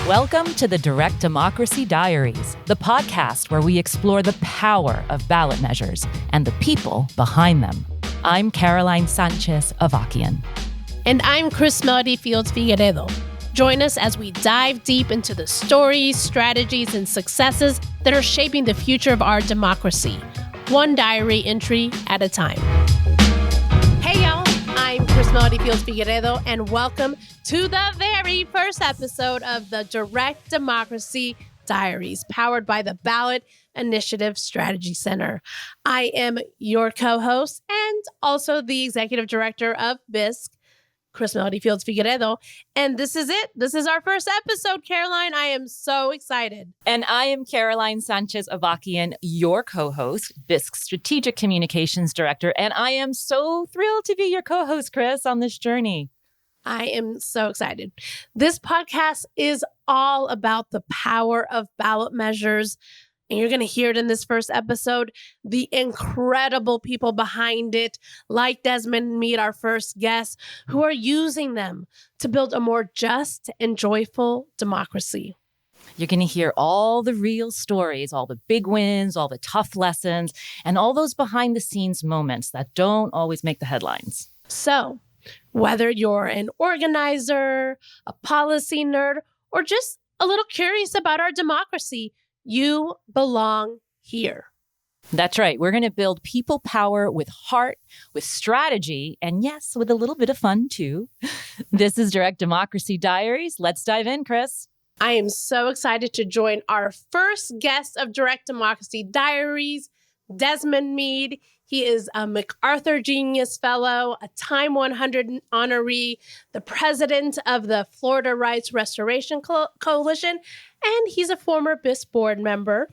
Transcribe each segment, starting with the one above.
Welcome to the Direct Democracy Diaries, the podcast where we explore the power of ballot measures and the people behind them. I'm Caroline Sánchez-Avakian. And I'm Chris Melody Fields Figueredo. Join us as we dive deep into the stories, strategies, and successes that are shaping the future of our democracy, one diary entry at a time. Hey, y'all. I'm Chris Melody Fields Figueredo, and welcome to the very first episode of the Direct Democracy Diaries, powered by the Ballot Initiative Strategy Center. I am your co-host and also the executive director of BISC, Chris Melody Fields Figueredo. And this is it. This is our first episode, Caroline. I am so excited. And I am Caroline Sánchez-Avakian, your co-host, BISC Strategic Communications Director. And I am so thrilled to be your co-host, Chris, on this journey. I am so excited. This podcast is all about the power of ballot measures. And you're going to hear it in this first episode, the incredible people behind it, like Desmond Meade, our first guest, who are using them to build a more just and joyful democracy. You're going to hear all the real stories, all the big wins, all the tough lessons, and all those behind-the-scenes moments that don't always make the headlines. So, whether you're an organizer, a policy nerd, or just a little curious about our democracy, you belong here. That's right. We're going to build people power with heart, with strategy, and yes, with a little bit of fun too. This is Direct Democracy Diaries. Let's dive in, Chris. I am so excited to join our first guest of Direct Democracy Diaries, Desmond Meade. He is a MacArthur Genius Fellow, a Time 100 honoree, the president of the Florida Rights Restoration Coalition, and he's a former BISC board member.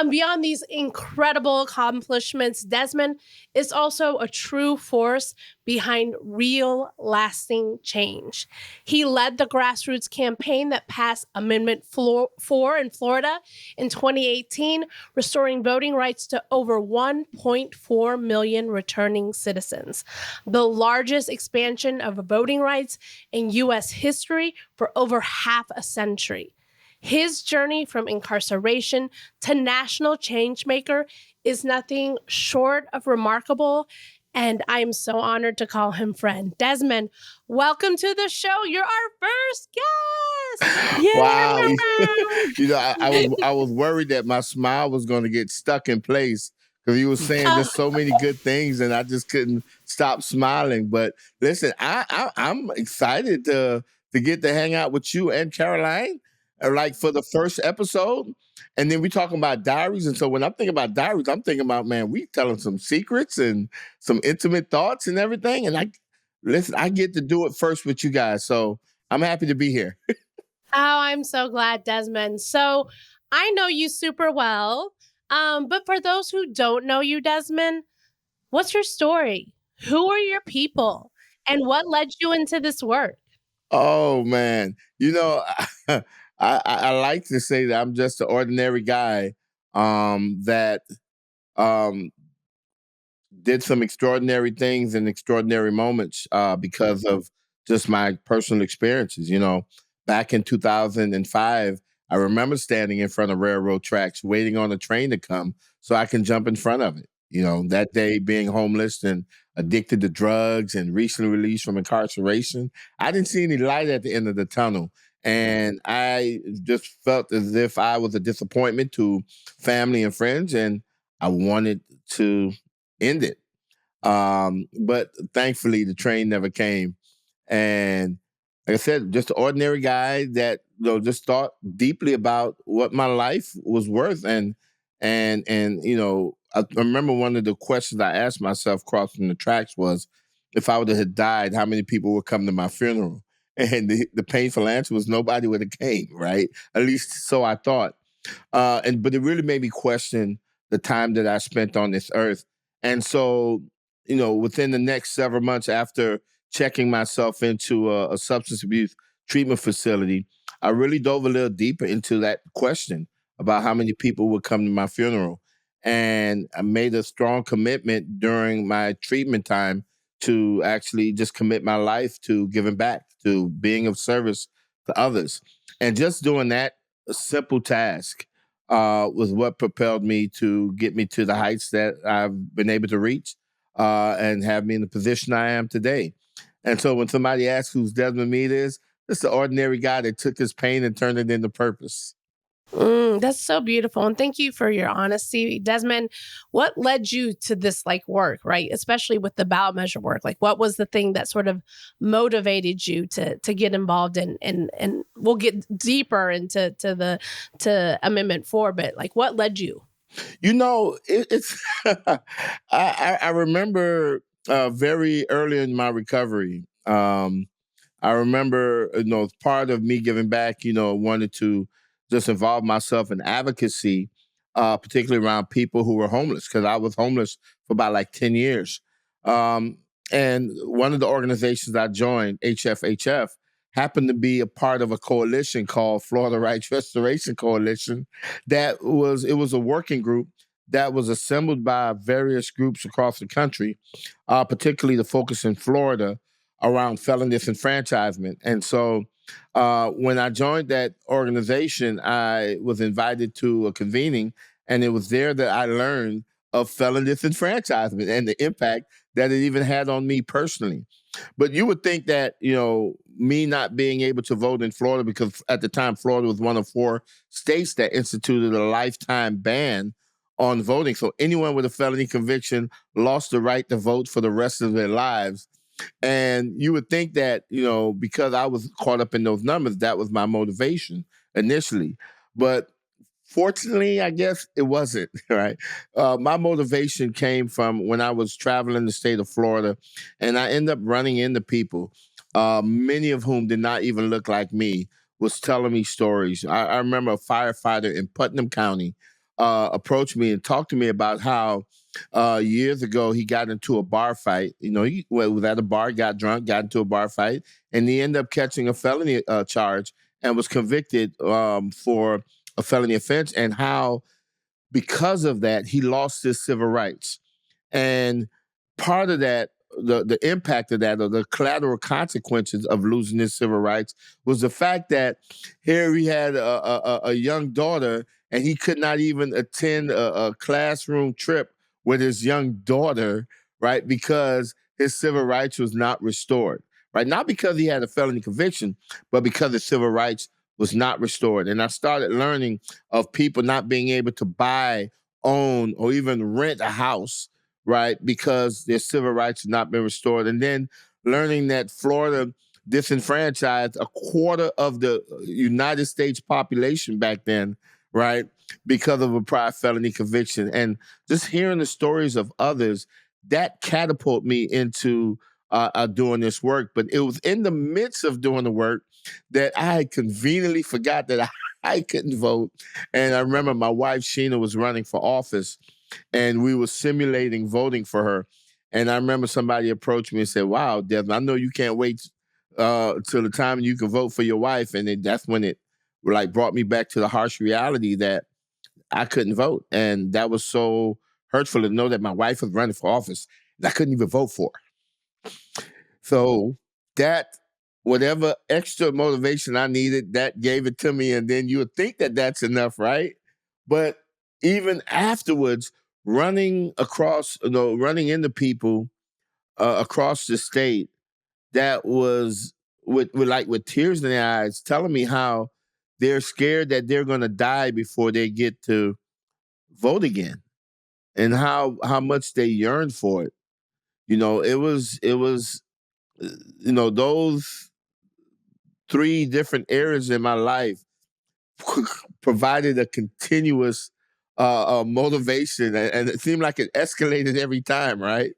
Beyond these incredible accomplishments, Desmond is also a true force behind real, lasting change. He led the grassroots campaign that passed Amendment 4 in Florida in 2018, restoring voting rights to over 1.4 million returning citizens, the largest expansion of voting rights in U.S. history for over half a century. His journey from incarceration to national changemaker is nothing short of remarkable, and I am so honored to call him friend. Desmond, welcome to the show. You're our first guest. Yay! Wow. I was worried that my smile was going to get stuck in place because you were saying just so many good things, and I just couldn't stop smiling. But listen, I'm excited to get to hang out with you and Caroline. Like for the first episode. And then we talking about diaries. And so when I'm thinking about diaries, I'm thinking about, man, we telling some secrets and some intimate thoughts and everything. And I get to do it first with you guys. So I'm happy to be here. Oh, I'm so glad, Desmond. So I know you super well. But for those who don't know you, Desmond, what's your story? Who are your people? And what led you into this work? Oh, man. I like to say that I'm just an ordinary guy that did some extraordinary things in extraordinary moments because of just my personal experiences. Back in 2005, I remember standing in front of railroad tracks waiting on a train to come so I can jump in front of it. That day being homeless and addicted to drugs and recently released from incarceration, I didn't see any light at the end of the tunnel. And I just felt as if I was a disappointment to family and friends, and I wanted to end it. But thankfully, the train never came. And like I said, just an ordinary guy that just thought deeply about what my life was worth. And I remember one of the questions I asked myself crossing the tracks was, if I would have died, how many people would come to my funeral? And the painful answer was nobody would have came, right? At least so I thought. But it really made me question the time that I spent on this earth. And so, within the next several months after checking myself into a substance abuse treatment facility, I really dove a little deeper into that question about how many people would come to my funeral. And I made a strong commitment during my treatment time to actually just commit my life to giving back, to being of service to others. And just doing that simple task was what propelled me to get me to the heights that I've been able to reach and have me in the position I am today. And so when somebody asks who Desmond Meade is, it's the ordinary guy that took his pain and turned it into purpose. That's so beautiful. And thank you for your honesty. Desmond, what led you to this work, right? Especially with the ballot measure work. What was the thing that sort of motivated you to get involved in, and we'll get deeper into to Amendment 4, but what led you? It's I remember very early in my recovery. I remember, part of me giving back, wanted to just involve myself in advocacy, particularly around people who were homeless, because I was homeless for about 10 years. Um, and one of the organizations I joined, HFHF, happened to be a part of a coalition called Florida Rights Restoration Coalition. It was a working group that was assembled by various groups across the country, particularly the focus in Florida around felon disenfranchisement. And so when I joined that organization, I was invited to a convening, and it was there that I learned of felon disenfranchisement and the impact that it even had on me personally. But you would think that, me not being able to vote in Florida, because at the time, Florida was one of 4 states that instituted a lifetime ban on voting. So anyone with a felony conviction lost the right to vote for the rest of their lives. And you would think that, because I was caught up in those numbers, that was my motivation initially. But fortunately, I guess it wasn't, right? My motivation came from when I was traveling the state of Florida, and I ended up running into people, many of whom did not even look like me, was telling me stories. I remember a firefighter in Putnam County approached me and talked to me about how years ago he got into a bar fight. He was at a bar, got drunk, got into a bar fight, and he ended up catching a felony charge and was convicted for a felony offense, and how because of that he lost his civil rights. And part of that, the impact of that, or the collateral consequences of losing his civil rights, was the fact that here he had a young daughter, and he could not even attend a classroom trip with his young daughter, right? Because his civil rights was not restored, right? Not because he had a felony conviction, but because his civil rights was not restored. And I started learning of people not being able to buy, own, or even rent a house, right? Because their civil rights had not been restored. And then learning that Florida disenfranchised a quarter of the United States population back then, right? Because of a prior felony conviction. And just hearing the stories of others, that catapulted me into doing this work. But it was in the midst of doing the work that I had conveniently forgot that I couldn't vote. And I remember my wife, Sheena, was running for office, and we were simulating voting for her. And I remember somebody approached me and said, "Wow, Desmond, I know you can't wait till the time you can vote for your wife." And that's when it brought me back to the harsh reality that I couldn't vote. And that was so hurtful to know that my wife was running for office and I couldn't even vote for her. So that, whatever extra motivation I needed, that gave it to me. And then you would think that that's enough, right? But even afterwards, running into people across the state, that was with tears in their eyes, telling me how they're scared that they're going to die before they get to vote again, and how much they yearn for it. It was those 3 different areas in my life provided a continuous motivation, and it seemed like it escalated every time, right?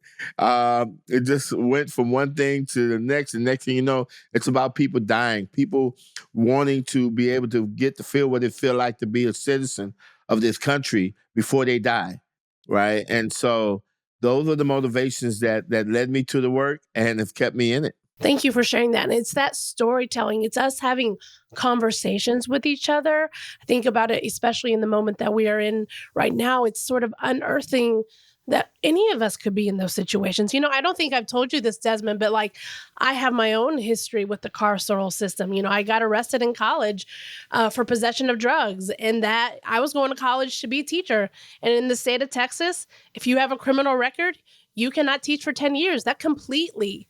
It just went from one thing to the next, and next thing you know, it's about people dying, people wanting to be able to get to feel what it feel like to be a citizen of this country before they die, right? And so those are the motivations that led me to the work and have kept me in it. Thank you for sharing that. And it's that storytelling. It's us having conversations with each other. I think about it, especially in the moment that we are in right now. It's sort of unearthing that any of us could be in those situations. I don't think I've told you this, Desmond, but like I have my own history with the carceral system. I got arrested in college for possession of drugs, and that I was going to college to be a teacher. And in the state of Texas, if you have a criminal record, you cannot teach for 10 years. That completely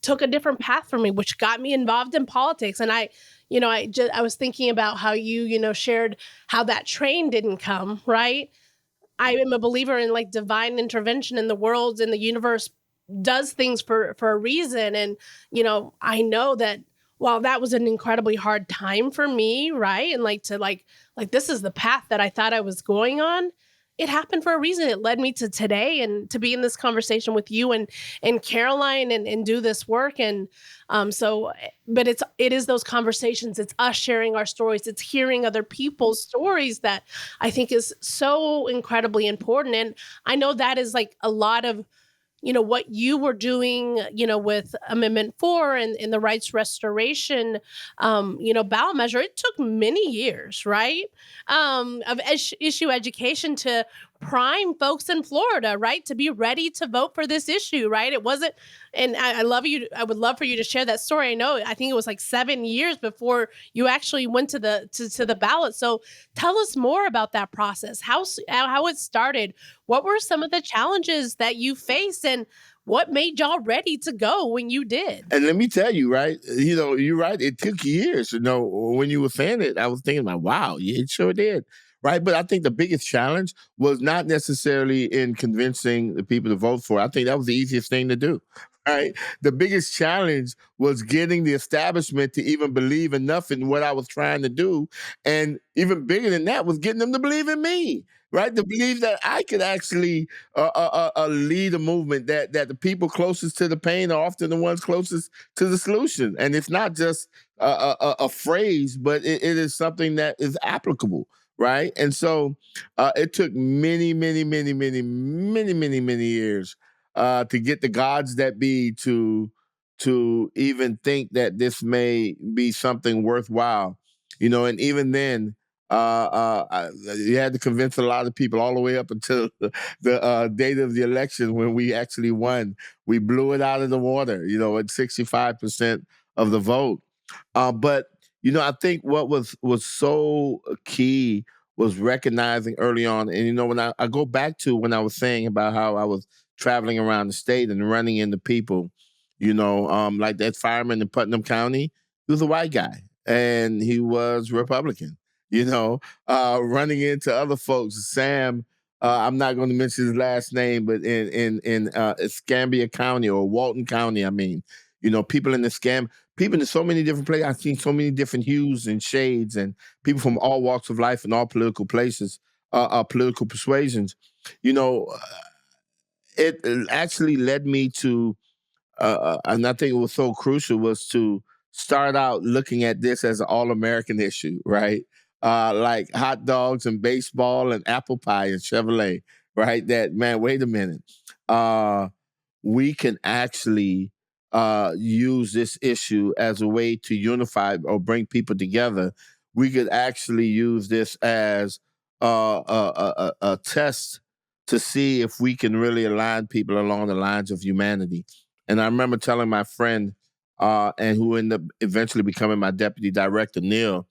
took a different path for me, which got me involved in politics. And I was thinking about how you shared how that train didn't come, right? I am a believer in divine intervention in the world, and the universe does things for a reason. And, I know that while that was an incredibly hard time for me, right? And this is the path that I thought I was going on. It happened for a reason. It led me to today and to be in this conversation with you and Caroline and do this work. And but it is those conversations. It's us sharing our stories. It's hearing other people's stories that I think is so incredibly important. And I know that is a lot of what you were doing, with Amendment 4 and the rights restoration, ballot measure. It took many years, right, of issue education to prime folks in Florida, right, to be ready to vote for this issue, right? It wasn't, and I would love for you to share that story. I think it was 7 years before you actually went to the ballot. So tell us more about that process, how it started. What were some of the challenges that you faced, and what made y'all ready to go when you did? And let me tell you, right, you're right. It took years. When you were saying it, I was thinking like, wow, yeah, it sure did. Right. But I think the biggest challenge was not necessarily in convincing the people to vote for it. I think that was the easiest thing to do. Right. The biggest challenge was getting the establishment to even believe enough in what I was trying to do. And even bigger than that was getting them to believe in me. Right. To believe that I could actually lead a movement, that the people closest to the pain are often the ones closest to the solution. And it's not just a phrase, but it is something that is applicable. Right. And so it took many, many, many, many, many, many, many years to get the gods that be to even think that this may be something worthwhile. And even then, you had to convince a lot of people all the way up until the date of the election when we actually won. We blew it out of the water, at 65% of the vote. But I think what was so key was recognizing early on. And, when I go back to when I was saying about how I was traveling around the state and running into people, like that fireman in Putnam County, he was a white guy and he was Republican, running into other folks. Sam, I'm not going to mention his last name, but in Escambia County or Walton County, people in the people in so many different places. I've seen so many different hues and shades and people from all walks of life and all political places, political persuasions. It actually led me to, and I think it was so crucial, was to start out looking at this as an all-American issue, right? Like hot dogs and baseball and apple pie and Chevrolet, right? That, man, wait a minute. We can actually use this issue as a way to unify or bring people together. We could actually use this as a test to see if we can really align people along the lines of humanity. And I remember telling my friend, and who ended up eventually becoming my deputy director, Neil,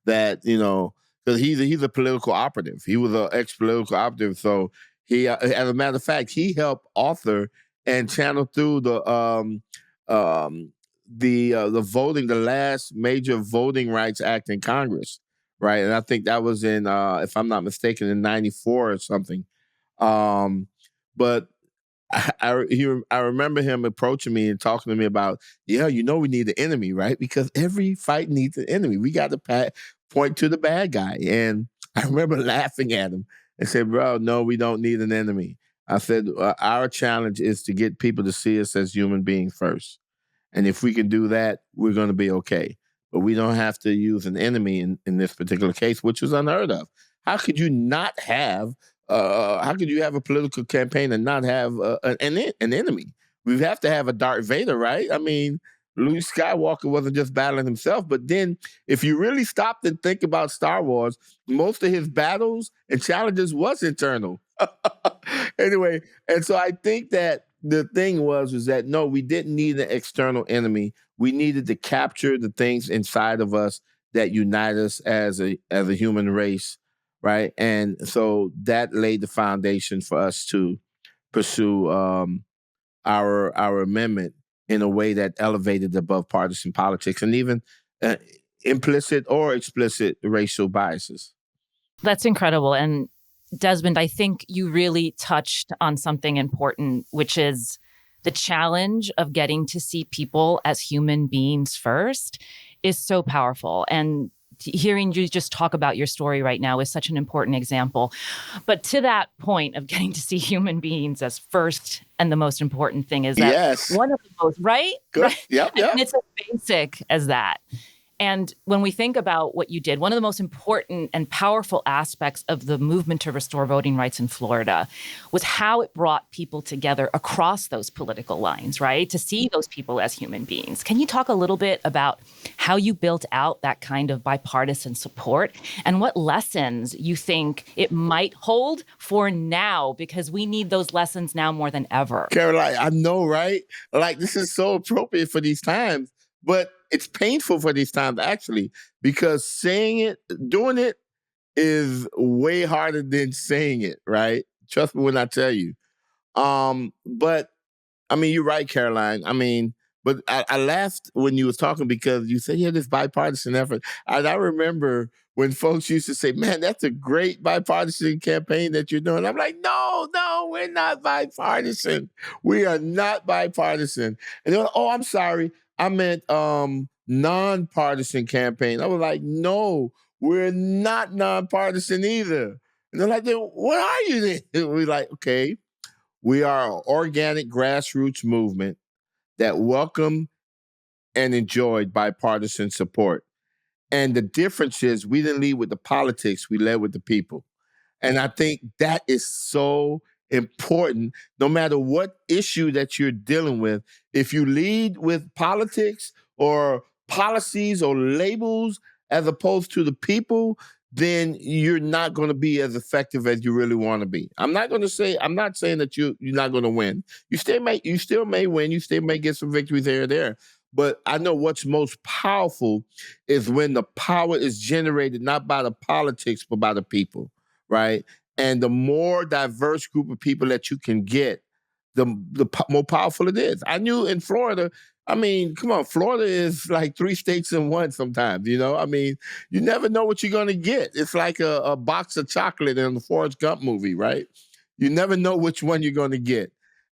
that, because he's a political operative. He was an ex-political operative. So he, as a matter of fact, he helped author and channel through the voting, the last major voting rights act in Congress, right? And I think that was in, if I'm not mistaken, in '94 or something. But I remember him approaching me and talking to me about, we need an enemy, right? Because every fight needs an enemy. We got to point to the bad guy. And I remember laughing at him and said, bro, no, we don't need an enemy. I said, our challenge is to get people to see us as human beings first. And if we can do that, we're going to be okay. But we don't have to use an enemy in this particular case, which was unheard of. How could you not have, how could you have a political campaign and not have an enemy? We have to have a Darth Vader, right? I mean, Luke Skywalker wasn't just battling himself, but then if you really stopped and think about Star Wars, most of his battles and challenges was internal. Anyway, and so I think that the thing was that no, we didn't need an external enemy. We needed to capture the things inside of us that unite us as a human race, right? And so that laid the foundation for us to pursue our amendment in a way that elevated above partisan politics and even uh, implicit or explicit racial biases. That's incredible. And Desmond, I think you really touched on something important, which is the challenge of getting to see people as human beings first is so powerful. And hearing you just talk about your story right now is such an important example. But to that point of getting to see human beings as first and the most important thing is that one of the most, right? Good. Right? Yep. And it's as basic as that. And when we think about what you did, one of the most important and powerful aspects of the movement to restore voting rights in Florida was how it brought people together across those political lines, right? To see those people as human beings. Can you talk a little bit about how you built out that kind of bipartisan support and what lessons you think it might hold for now? Because we need those lessons now more than ever. Caroline, I know, right? Like, this is so appropriate for these times. But it's painful for these times, actually, because saying it, doing it is way harder than saying it, right? Trust me when I tell you. But I mean, you're right, Caroline. I mean, but I laughed when you was talking because you said, yeah, this bipartisan effort. And I remember when folks used to say, man, that's a great bipartisan campaign that you're doing. I'm like, no, we're not bipartisan. We are not bipartisan. And they're like, oh, I'm sorry. I meant nonpartisan campaign. I was like, no, we're not nonpartisan either. And they're like, then what are you then? We're like, okay, we are an organic grassroots movement that welcomed and enjoyed bipartisan support. And the difference is we didn't lead with the politics, we led with the people. And I think that is so important, no matter what issue that you're dealing with. If you lead with politics or policies or labels as opposed to the people, then you're not going to be as effective as you really want to be. I'm not saying that you're not going to win. You still may win. You still may get some victories here or there. But I know what's most powerful is when the power is generated not by the politics, but by the people, right? And the more diverse group of people that you can get, the more powerful it is. I knew in Florida, I mean, come on, Florida is like 3 states in one sometimes, you know? I mean, you never know what you're going to get. It's like a box of chocolate in the Forrest Gump movie, right? You never know which one you're going to get.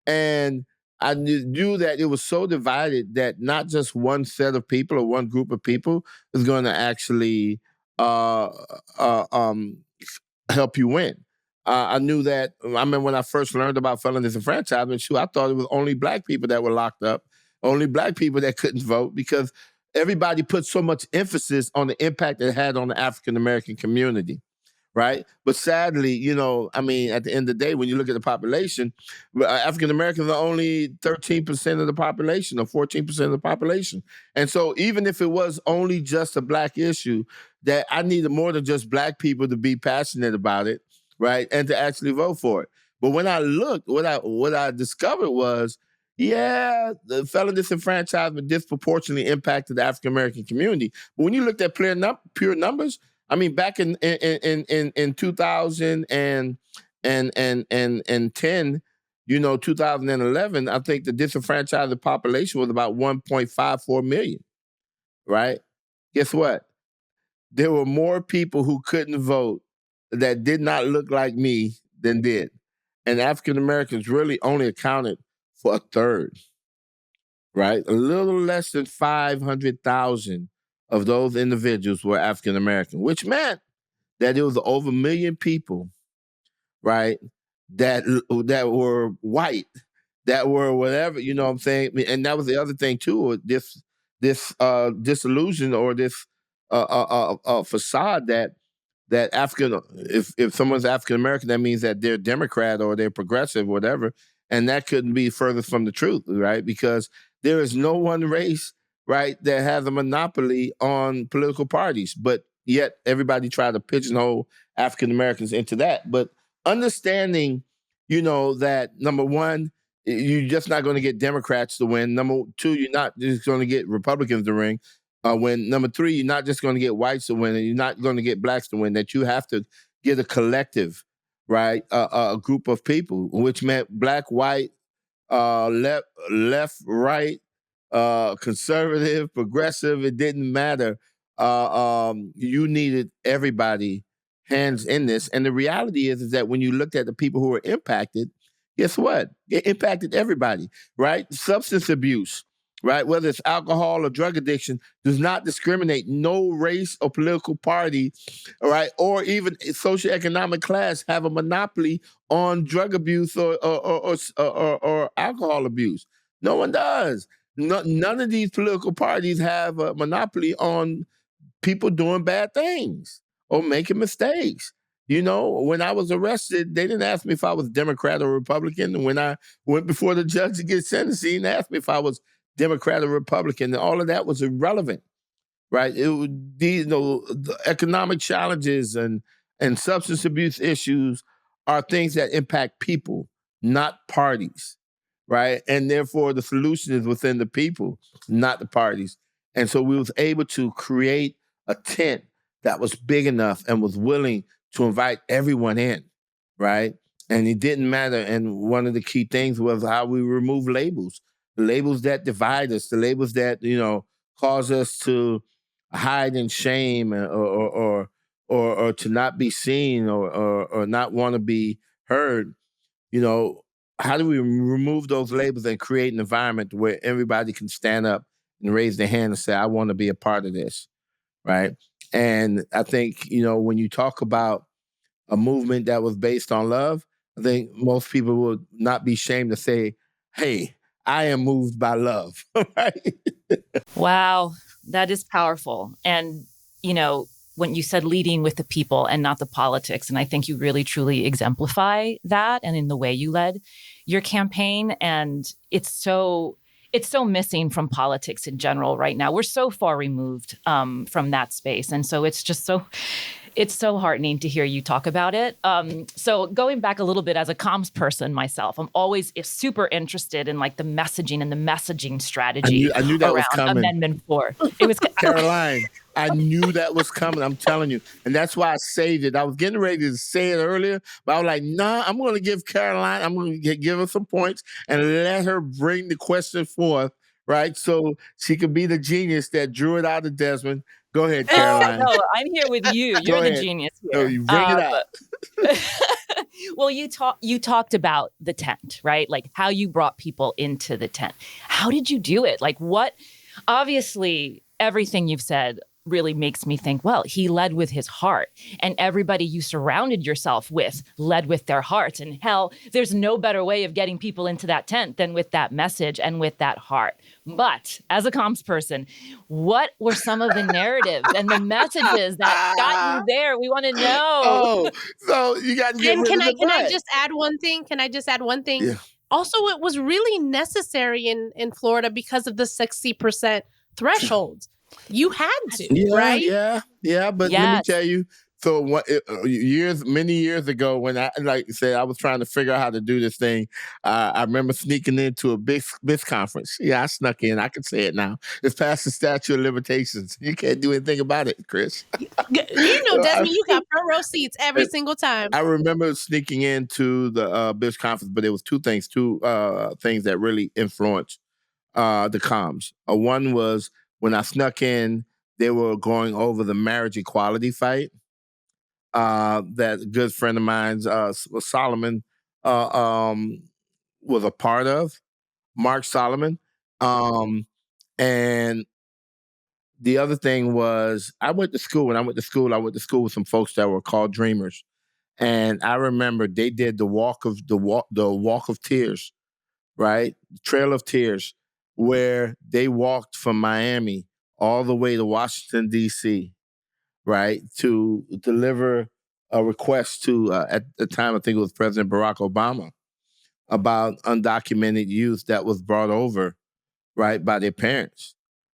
And I knew that it was so divided that not just one set of people or one group of people is going to actually help you win. I knew that. I remember when I first learned about felon disenfranchisement, I thought it was only black people that were locked up, only black people that couldn't vote, because everybody put so much emphasis on the impact it had on the African American community, right? But sadly, you know, I mean, at the end of the day, when you look at the population, African Americans are only 13% of the population or 14% of the population. And so even if it was only just a black issue, that I needed more than just black people to be passionate about it, right? And to actually vote for it. But when I looked, what I discovered was, yeah, the felon disenfranchisement disproportionately impacted the African American community. But when you looked at pure numbers, I mean, back in 2000 and 10, you know, 2011, I think the disenfranchised population was about 1.54 million, right? Guess what? There were more people who couldn't vote that did not look like me than did. And African Americans really only accounted for a third, right? A little less than 500,000 of those individuals were African American, which meant that it was over 1 million people, right, that were white, that were whatever, you know what I'm saying? And that was the other thing too, this disillusion or this facade that African, if someone's African American, that means that they're Democrat or they're progressive, whatever, and that couldn't be further from the truth, right? Because there is no one race, right, that has a monopoly on political parties, but yet everybody tried to pigeonhole African Americans into that. But understanding, that number one, you're just not going to get Democrats to win. Number two, you're not just going to get Republicans to win. Number three, you're not just going to get whites to win, and you're not going to get blacks to win. That you have to get a collective, right? A group of people, which meant black, white, left, right, conservative, progressive. It didn't matter. You needed everybody hands in this. And the reality is that when you looked at the people who were impacted, guess what? It impacted everybody, right? Substance abuse, right? Whether it's alcohol or drug addiction, does not discriminate. No race or political party, right, or even socioeconomic class have a monopoly on drug abuse or alcohol abuse. No one does. None of these political parties have a monopoly on people doing bad things or making mistakes. When I was arrested, they didn't ask me if I was Democrat or Republican. And when I went before the judge to get sentenced, he didn't ask me if I was Democrat or Republican. And all of that was irrelevant, right? It would be, the economic challenges and substance abuse issues are things that impact people, not parties, right? And therefore, the solution is within the people, not the parties. And so we was able to create a tent that was big enough and was willing to invite everyone in, right? And it didn't matter. And one of the key things was how we remove labels, the labels that divide us, the labels that, cause us to hide in shame or to not be seen or not want to be heard. How do we remove those labels and create an environment where everybody can stand up and raise their hand and say, I want to be a part of this, right? And I think, when you talk about a movement that was based on love, I think most people would not be ashamed to say, hey, I am moved by love, right? Wow, that is powerful. And, when you said leading with the people and not the politics, and I think you really truly exemplify that and in the way you led your campaign. And it's so missing from politics in general right now. We're so far removed from that space. And so it's just it's so heartening to hear you talk about it. So going back a little bit as a comms person myself, I'm always super interested in like the messaging and the messaging strategy I knew that was around coming. Amendment 4. It was Caroline, I knew that was coming. I'm telling you. And that's why I saved it. I was getting ready to say it earlier, but I was like, nah, I'm going to give Caroline, I'm going to give her some points and let her bring the question forth, right? So she could be the genius that drew it out of Desmond. Go ahead, Caroline. No, I'm here with you. You're the genius here. No, you bring it out. Well, you talked about the tent, right? Like how you brought people into the tent. How did you do it? Like what? Obviously, everything you've said really makes me think, well, he led with his heart, and everybody you surrounded yourself with led with their hearts. And hell, there's no better way of getting people into that tent than with that message and with that heart. But as a comms person, what were some of the narratives and the messages that got you there? We want to know. Oh, so you got to get rid of the Can I just add one thing? Yeah. Also, it was really necessary in Florida because of the 60% threshold. You had to, right? Yeah. But let me tell you, so many years ago, when I, like I said, I was trying to figure out how to do this thing. I remember sneaking into a BIS conference. Yeah, I snuck in. I can say it now. It's past the statute of limitations. You can't do anything about it, Chris. Desmond, you got front row seats every single time. I remember sneaking into the BIS conference, but there was two things that really influenced the comms. One was when I snuck in, they were going over the marriage equality fight that a good friend of mine, Solomon, was a part of, Mark Solomon. And the other thing was, I went to school. When I went to school with some folks that were called Dreamers. And I remember they did the walk of tears, right? Trail of Tears, where they walked from Miami all the way to Washington, D.C., right, to deliver a request to, at the time, I think it was President Barack Obama, about undocumented youth that was brought over, right, by their parents,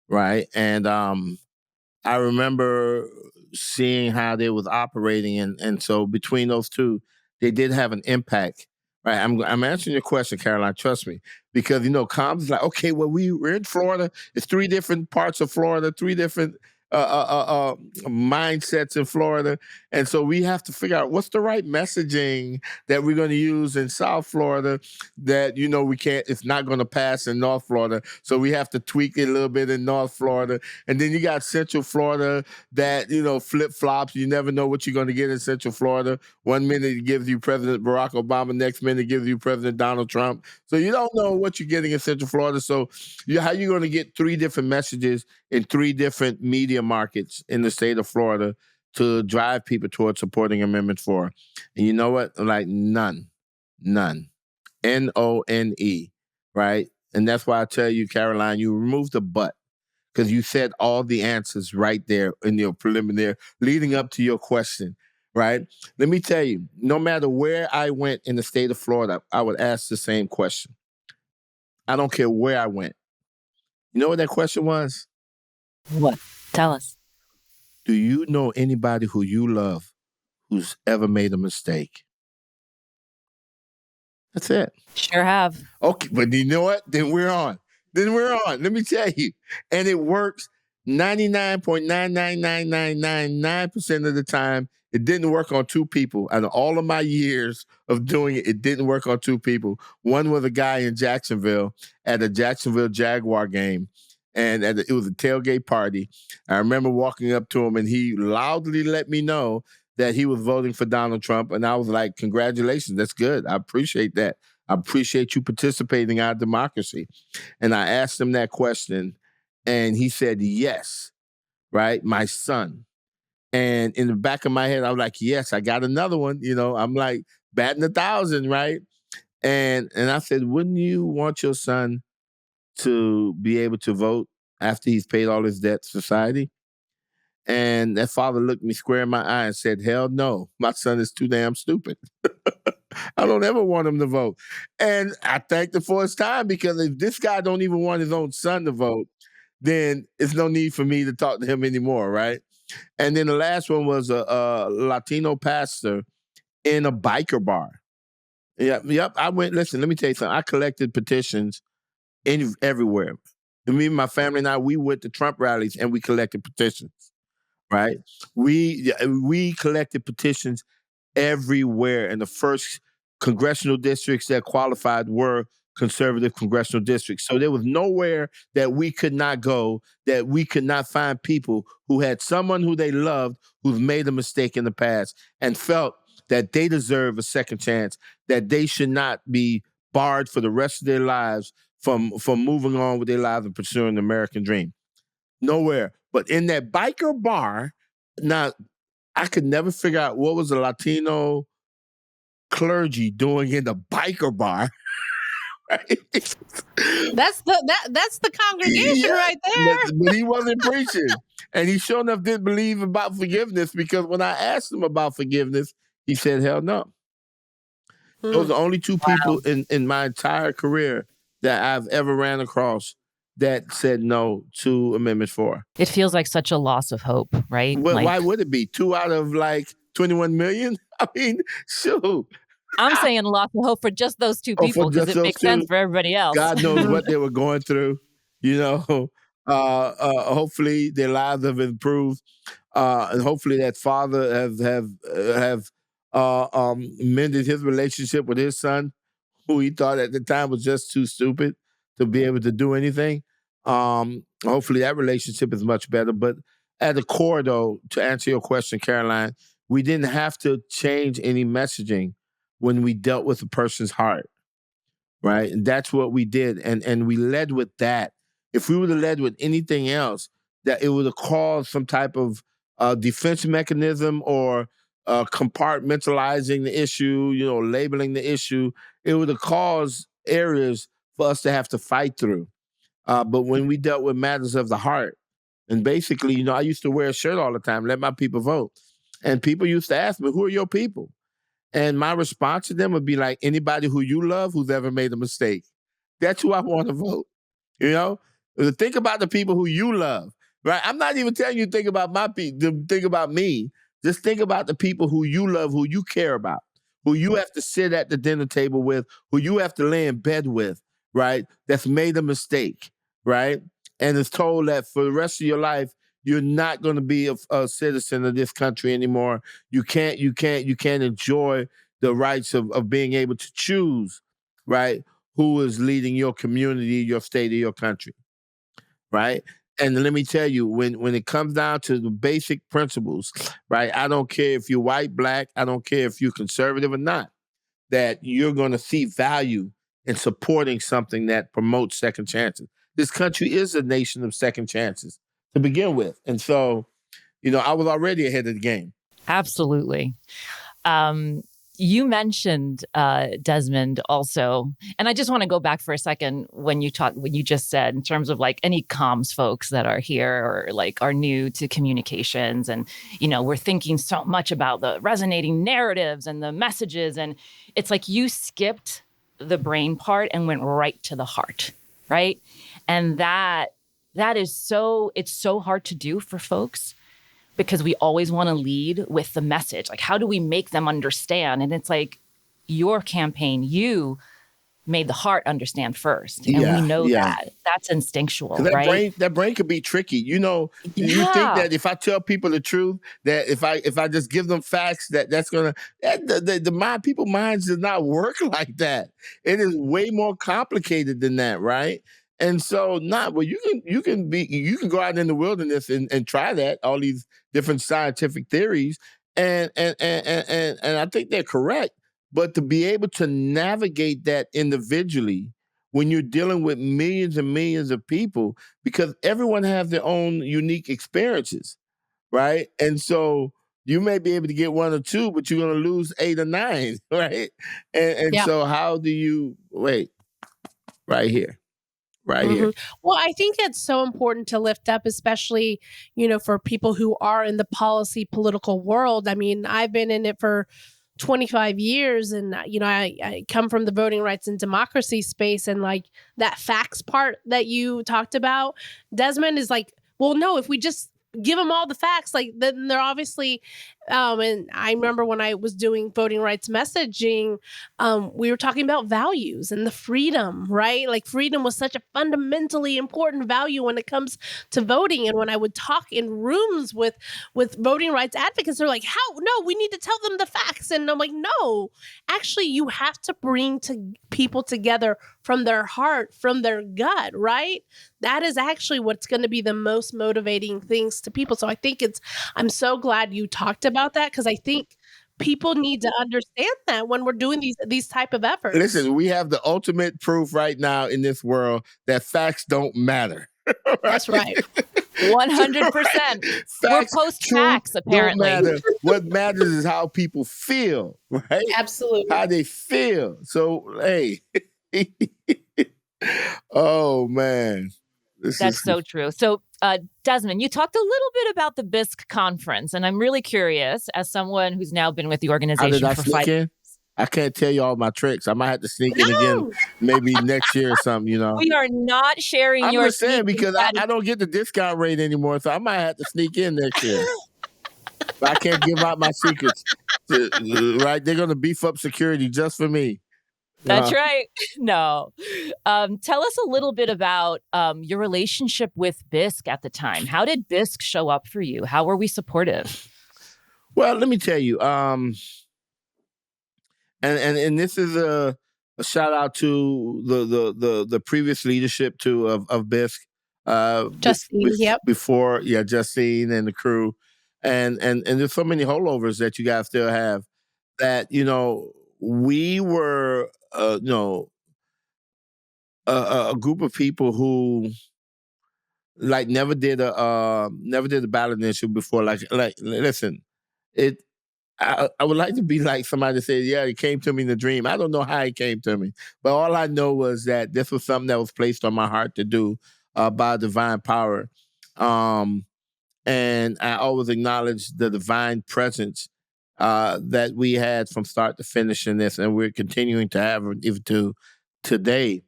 right? And I remember seeing how they was operating. And so between those two, they did have an impact. Right, I'm answering your question, Caroline. Trust me, because Cobb's is like, okay, well, we're in Florida. It's 3 different parts of Florida, 3 different mindsets in Florida, and so we have to figure out what's the right messaging that we're going to use in South Florida that we can't. It's not going to pass in North Florida, so we have to tweak it a little bit in North Florida, and then you got Central Florida that flip flops. You never know what you're going to get in Central Florida. One minute it gives you President Barack Obama, next minute it gives you President Donald Trump. So you don't know what you're getting in Central Florida. So how you going to get 3 different messages in 3 different media markets in the state of Florida to drive people towards supporting Amendment 4? And you know what? Like none. None. right? And that's why I tell you, Caroline, you remove the but, because you said all the answers right there in your preliminary leading up to your question, right? Let me tell you, no matter where I went in the state of Florida, I would ask the same question. I don't care where I went. You know what that question was? What? Tell us. Do you know anybody who you love who's ever made a mistake? That's it. Sure have. Okay, but you know what? Then we're on. Let me tell you. And it works 99.99999% of the time. It didn't work on 2 people. Out of all of my years of doing it, it didn't work on 2 people. One was a guy in Jacksonville at a Jacksonville Jaguar game. And it was a tailgate party. I remember walking up to him, and he loudly let me know that he was voting for Donald Trump. And I was like, congratulations, that's good. I appreciate that. I appreciate you participating in our democracy. And I asked him that question, and he said, yes, right? My son. And in the back of my head, I was like, yes, I got another one. I'm like batting 1,000, right? And I said, wouldn't you want your son to be able to vote after he's paid all his debt to society? And that father looked me square in my eye and said, hell no, my son is too damn stupid. I don't ever want him to vote. And I thanked him for his time, because if this guy don't even want his own son to vote, then it's no need for me to talk to him anymore, right? And then the last one was a Latino pastor in a biker bar. Yep. I went, listen, let me tell you something. I collected petitions everywhere. And me and my family and I, we went to Trump rallies and we collected petitions, right? We collected petitions everywhere, and the first congressional districts that qualified were conservative congressional districts. So there was nowhere that we could not go, that we could not find people who had someone who they loved who's made a mistake in the past and felt that they deserve a second chance, that they should not be barred for the rest of their lives from moving on with their lives and pursuing the American dream. Nowhere. But in that biker bar, now, I could never figure out what was the Latino clergy doing in the biker bar. Right? That's the congregation right there. But he wasn't preaching. And he sure enough didn't believe about forgiveness, because when I asked him about forgiveness, he said, hell no. Those are the only 2 people in my entire career that I've ever ran across that said no to Amendment 4. It feels like such a loss of hope, right? Well, why would it be? 2 out of 21 million? I mean, shoot. I'm saying loss of hope for just those 2 people, because it makes sense for everybody else. God knows what they were going through. Hopefully their lives have improved, and hopefully that father have mended his relationship with his son, who he thought at the time was just too stupid to be able to do anything. Hopefully that relationship is much better. But at the core, though, to answer your question, Caroline, we didn't have to change any messaging when we dealt with a person's heart, right? And that's what we did. And we led with that. If we would have led with anything else, that it would have caused some type of defense mechanism or compartmentalizing the issue, labeling the issue. It would have caused areas for us to have to fight through. But when we dealt with matters of the heart, and basically, I used to wear a shirt all the time, let my people vote. And people used to ask me, who are your people? And my response to them would be like, anybody who you love who's ever made a mistake. That's who I want to vote. Think about the people who you love, right? I'm not even telling you to think about my people, think about me. Just think about the people who you love, who you care about, who you have to sit at the dinner table with, who you have to lay in bed with, right? That's made a mistake, right? And is told that for the rest of your life, you're not going to be a citizen of this country anymore. You can't enjoy the rights of being able to choose, right? Who is leading your community, your state, or your country, right? And let me tell you, when it comes down to the basic principles, right? I don't care if you're white, black, I don't care if you're conservative or not, that you're going to see value in supporting something that promotes second chances. This country is a nation of second chances to begin with. And so, I was already ahead of the game. Absolutely. You mentioned Desmond also, and I just want to go back for a second when you just said in terms of like any comms folks that are here or like are new to communications, and we're thinking so much about the resonating narratives and the messages, and it's like you skipped the brain part and went right to the heart, right? And that is it's so hard to do for folks, because we always want to lead with the message. Like, how do we make them understand? And it's like your campaign, you made the heart understand first. And we know that. That's instinctual, right? That brain could be tricky. You think that if I tell people the truth, that if I just give them facts, that's gonna people's minds does not work like that. It is way more complicated than that, right? And so you can go out in the wilderness and try that, all these different scientific theories, and I think they're correct. But to be able to navigate that individually when you're dealing with millions and millions of people, because everyone has their own unique experiences, right? And so you may be able to get one or two, but you're going to lose 8 or 9, right? And so how do you wait? Right here. Right here. Well, I think it's so important to lift up, especially, for people who are in the political world. I mean, I've been in it for 25 years, and I come from the voting rights and democracy space, and like that facts part that you talked about, Desmond is like, well, no, if we just give them all the facts, like then they're obviously and I remember when I was doing voting rights messaging, we were talking about values and the freedom, right? Like freedom was such a fundamentally important value when it comes to voting. And when I would talk in rooms with voting rights advocates, they're like, how? No, we need to tell them the facts. And I'm like, no, actually, you have to bring people together from their heart, from their gut, right? That is actually what's going to be the most motivating things to people. So I think I'm so glad you talked about that, because I think people need to understand that when we're doing these type of efforts. Listen, we have the ultimate proof right now in this world that facts don't matter. Right? That's right. 100%. We're post-facts, apparently. Don't matter. What matters is how people feel, right? Absolutely. How they feel. So, hey. Oh, man. That's so true. So, Desmond, you talked a little bit about the BISC conference, and I'm really curious, as someone who's now been with the organization for 5 years. I can't tell you all my tricks. I might have to sneak in again, maybe next year or something, We are not sharing I'm your just saying, because I don't get the discount rate anymore, so I might have to sneak in next year. But I can't give out my secrets, right? They're going to beef up security just for me. That's right. No. Tell us a little bit about your relationship with BISC at the time. How did BISC show up for you? How were we supportive? Well, let me tell you, and this is a shout out to the previous leadership of BISC. Justine, before, Justine and the crew, and there's so many holdovers that you guys still have that we were a group of people who like never did a ballot initiative before. Like listen, I would like to be like somebody that said, yeah, it came to me in a dream. I don't know how it came to me, but all I know was that this was something that was placed on my heart to do by divine power. And I always acknowledge the divine presence that we had from start to finish in this, and we're continuing to have even to today.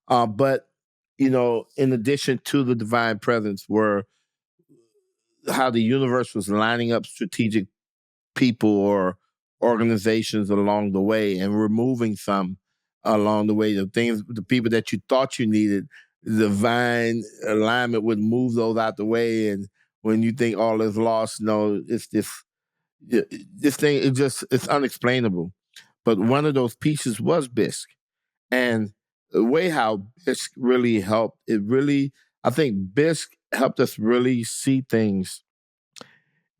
But in addition to the divine presence, were how the universe was lining up strategic people or organizations along the way and removing some along the way. The people that you thought you needed, divine alignment would move those out the way. And when you think all is lost, no, it's this thing. It's unexplainable. But one of those pieces was Bisque, and the way how Bisque really helped. I think Bisque helped us really see things.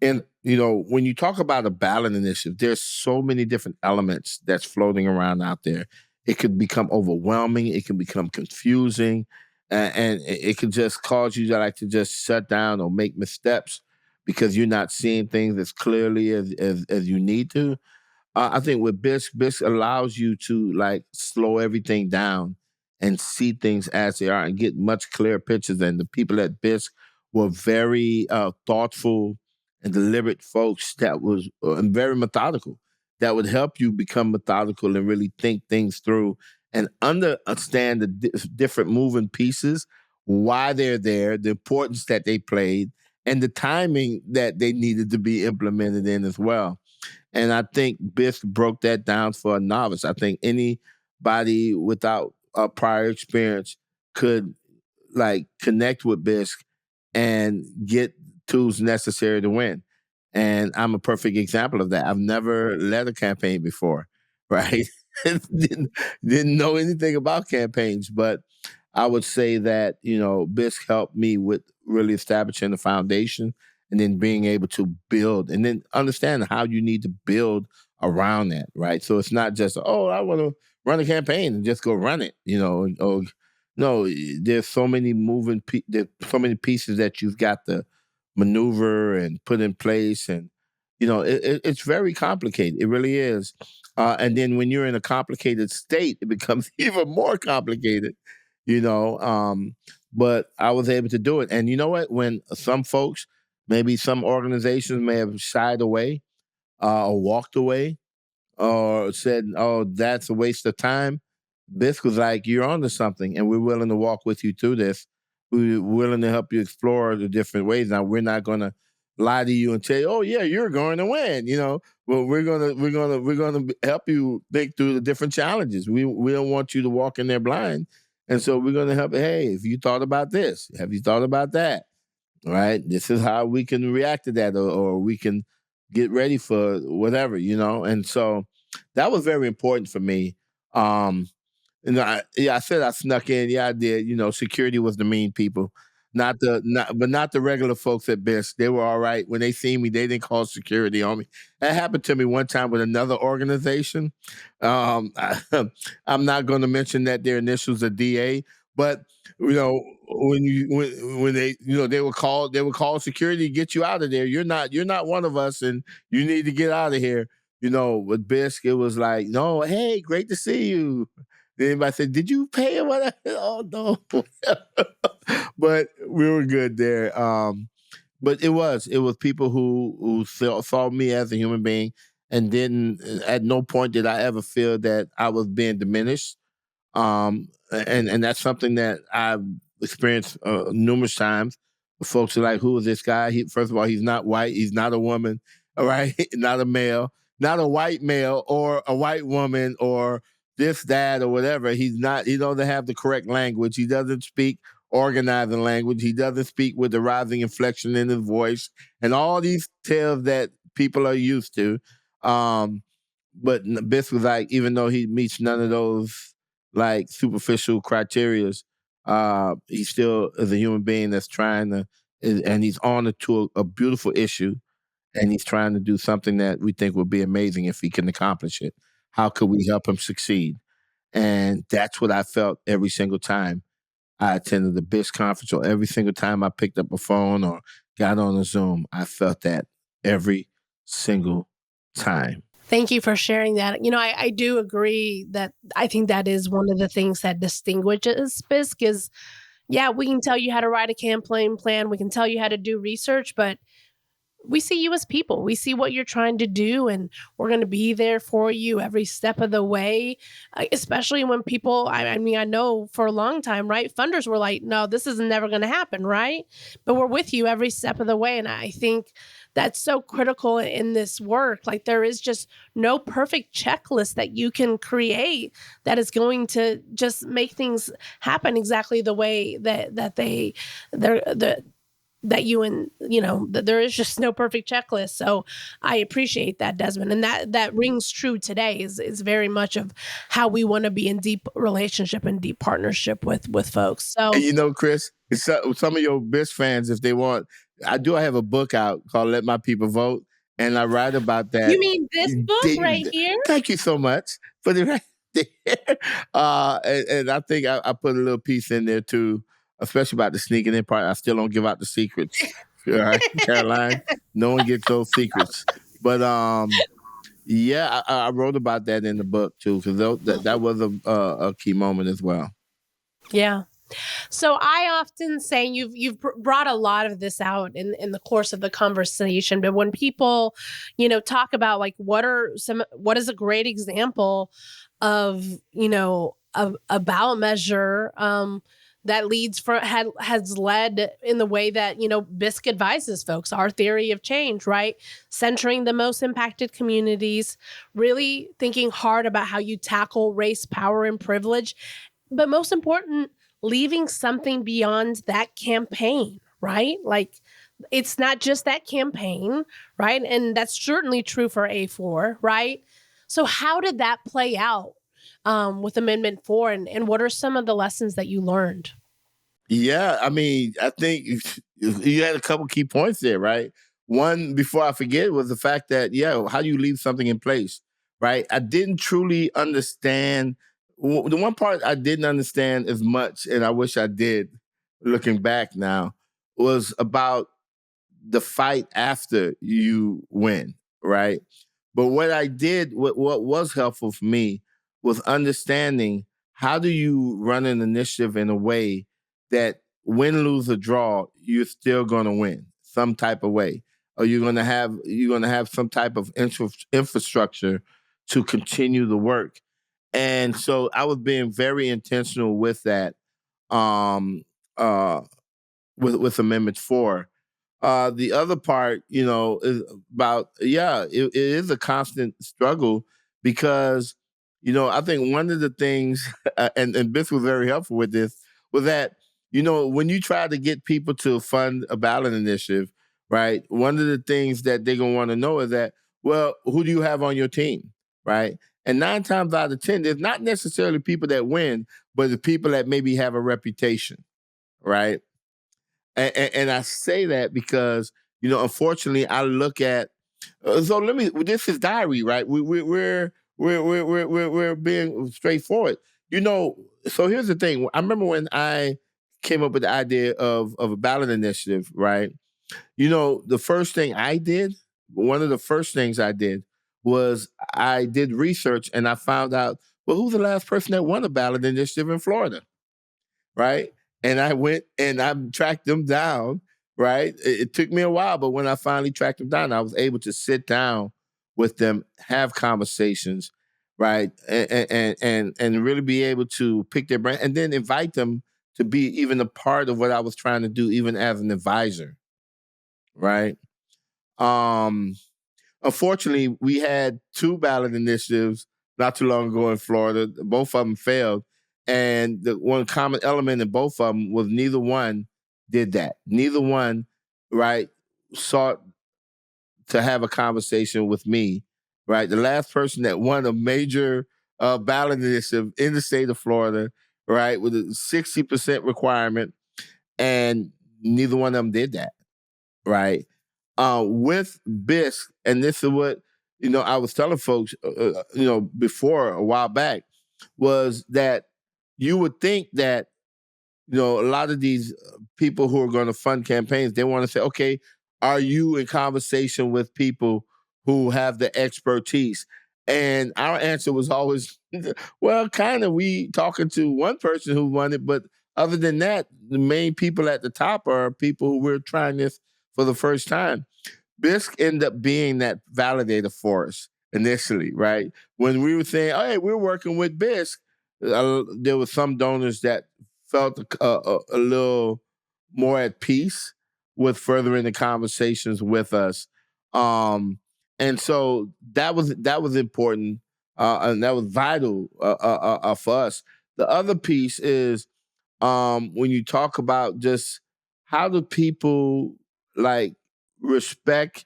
And, when you talk about a ballot initiative, there's so many different elements that's floating around out there. It could become overwhelming. It can become confusing. And it can just cause you to just shut down or make missteps because you're not seeing things as clearly as you need to. I think with Bisque allows you to slow everything down and see things as they are and get much clearer pictures. And the people at Bisque were very thoughtful and deliberate folks and very methodical that would help you become methodical and really think things through and understand the different moving pieces, why they're there, the importance that they played, and the timing that they needed to be implemented in as well. And I think Bisque broke that down for a novice. I think anybody without a prior experience could connect with Bisque and get tools necessary to win. And I'm a perfect example of that. I've never led a campaign before, right? didn't know anything about campaigns, but I would say that, Bisque helped me with really establishing the foundation and then being able to build and then understand how you need to build around that, right? So it's not just, oh, I want to run a campaign and just go run it, or no, there's so many there's so many pieces that you've got to maneuver and put in place. And, it's very complicated. It really is. And then when you're in a complicated state, it becomes even more complicated, you know. But I was able to do it. And you know what? When some folks, maybe some organizations may have shied away or walked away or said, oh, that's a waste of time. Bisque was like, you're onto something, and we're willing to walk with you through this. We're willing to help you explore the different ways. Now, we're not going to lie to you and tell you, oh, yeah, you're going to win, Well, we're gonna help you think through the different challenges. We don't want you to walk in there blind. And so we're gonna help, hey, if you thought about this, have you thought about that? Right? This is how we can react to that, or we can get ready for whatever, And so that was very important for me. I said I snuck in. Yeah, I did. Security was the mean people, not the regular folks at Bisque. They were all right. When they see me, they didn't call security on me. That happened to me one time with another organization. I'm not going to mention that their initials are DA, but when they were called security to get you out of there. You're not one of us, and you need to get out of here. With Bisque, it was like, no, hey, great to see you. Anybody said, did you pay or whatever? Oh, no. But we were good there. But it was people who saw me as a human being and didn't, at no point did I ever feel that I was being diminished. And that's something that I've experienced numerous times. Folks are like, who is this guy? First of all, he's not white. He's not a woman, all right? Not a male, not a white male or a white woman or this, that, or whatever. He doesn't have the correct language. He doesn't speak organizing language. He doesn't speak with the rising inflection in his voice and all these tales that people are used to. But Bisque was like, even though he meets none of those superficial criterias, he still is a human being that's trying to, and he's on to a beautiful issue, and he's trying to do something that we think would be amazing if he can accomplish it. How could we help him succeed? And that's what I felt every single time I attended the Bisque conference, or every single time I picked up a phone or got on a Zoom. I felt that every single time. Thank you for sharing that. I do agree that I think that is one of the things that distinguishes Bisque is, yeah, we can tell you how to write a campaign plan. We can tell you how to do research, but we see you as people. We see what you're trying to do, and we're going to be there for you every step of the way, especially when people, I mean, I know for a long time, right? Funders were like, no, this is never going to happen, right? But we're with you every step of the way. And I think that's so critical in this work. Like, there is just no perfect checklist that you can create that is going to just make things happen exactly the way that you and, there is just no perfect checklist. So I appreciate that, Desmond. And that rings true today is very much of how we want to be in deep relationship and deep partnership with folks. So, And Chris, some of your best fans, if they want, I have a book out called Let My People Vote. And I write about that. You mean this book right here? Thank you so much for the right there. And I think I put a little piece in there too, especially about the sneaking in part. I still don't give out the secrets. All right, Caroline, no one gets those secrets. But yeah, I wrote about that in the book too, because that was a key moment as well. Yeah. So I often say you've brought a lot of this out in the course of the conversation, but when people, talk about like what is a great example of, a ballot measure that has led in the way that, BISC advises folks, our theory of change, right? Centering the most impacted communities, really thinking hard about how you tackle race, power, and privilege. But most important, leaving something beyond that campaign, right? Like, it's not just that campaign, right? And that's certainly true for A4, right? So how did that play out with Amendment 4? And what are some of the lessons that you learned? Yeah, I mean, I think you had a couple key points there, right? One, before I forget, was the fact that, how do you leave something in place, right? I didn't truly understand. The one part I didn't understand as much, and I wish I did, looking back now, was about the fight after you win, right? But what I did, what was helpful for me, was understanding how do you run an initiative in a way that win, lose, or draw, you're still going to win some type of way, or you're going to have some type of infrastructure to continue the work. And so I was being very intentional with that, um, uh, with Amendment 4. The other part, is about, it is a constant struggle because, I think one of the things, and Biff was very helpful with this, was that, when you try to get people to fund a ballot initiative, right, one of the things that they're going to want to know is that, well, who do you have on your team, right? And 9 times out of 10, there's not necessarily people that win, but the people that maybe have a reputation, right? And I say that because, unfortunately, I look at. So this is diary, right? We're being straightforward. So here's the thing. I remember when I came up with the idea of a ballot initiative, right? The first thing I did, one of the first things I did was I did research and I found out, well, who's the last person that won a ballot initiative in Florida, right? And I went and I tracked them down, right? It took me a while, but when I finally tracked them down, I was able to sit down with them, have conversations, right? And really be able to pick their brain and then invite them to be even a part of what I was trying to do, even as an advisor, right? Unfortunately, we had 2 ballot initiatives not too long ago in Florida. Both of them failed. And the one common element in both of them was neither one did that. Neither one, right, sought to have a conversation with me, right? The last person that won a major ballot initiative in the state of Florida, right, with a 60% requirement, and neither one of them did that, right? With BISC, and this is what, I was telling folks, before a while back, was that you would think that, a lot of these people who are going to fund campaigns, they want to say, okay, are you in conversation with people who have the expertise? And our answer was always, well, kind of, we talking to one person who won it, but other than that, the main people at the top are people who we're trying this for the first time. Bisc ended up being that validator for us initially, right? When we were saying, "Oh, hey, we're working with Bisc," there were some donors that felt a little more at peace with furthering the conversations with us, and so that was important, and that was vital for us. The other piece is when you talk about just how do people like respect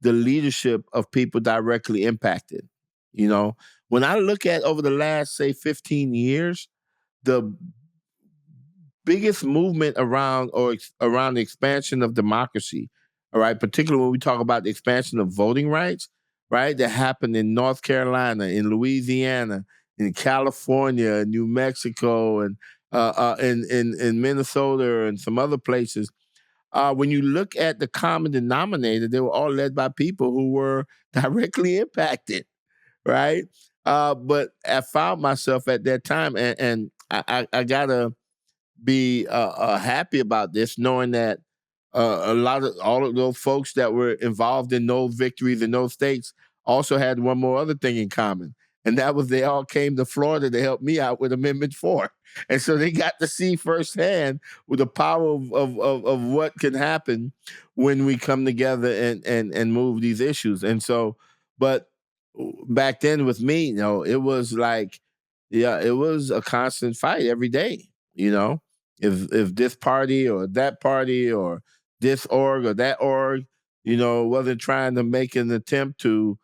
the leadership of people directly impacted. You know, when I look at over the last, say, 15 years, the biggest movement around the expansion of democracy, all right, particularly when we talk about the expansion of voting rights, right, that happened in North Carolina, in Louisiana, in California, New Mexico, and in Minnesota and some other places. When you look at the common denominator, they were all led by people who were directly impacted, right? But I found myself at that time, and I gotta be happy about this, knowing that a lot of all of those folks that were involved in those victories in those states also had one more other thing in common. And that was they all came to Florida to help me out with Amendment 4. And so they got to see firsthand with the power of what can happen when we come together and move these issues. And so, but back then with me, it was like, yeah, it was a constant fight every day, you know? If this party or that party or this org or that org, wasn't trying to make an attempt to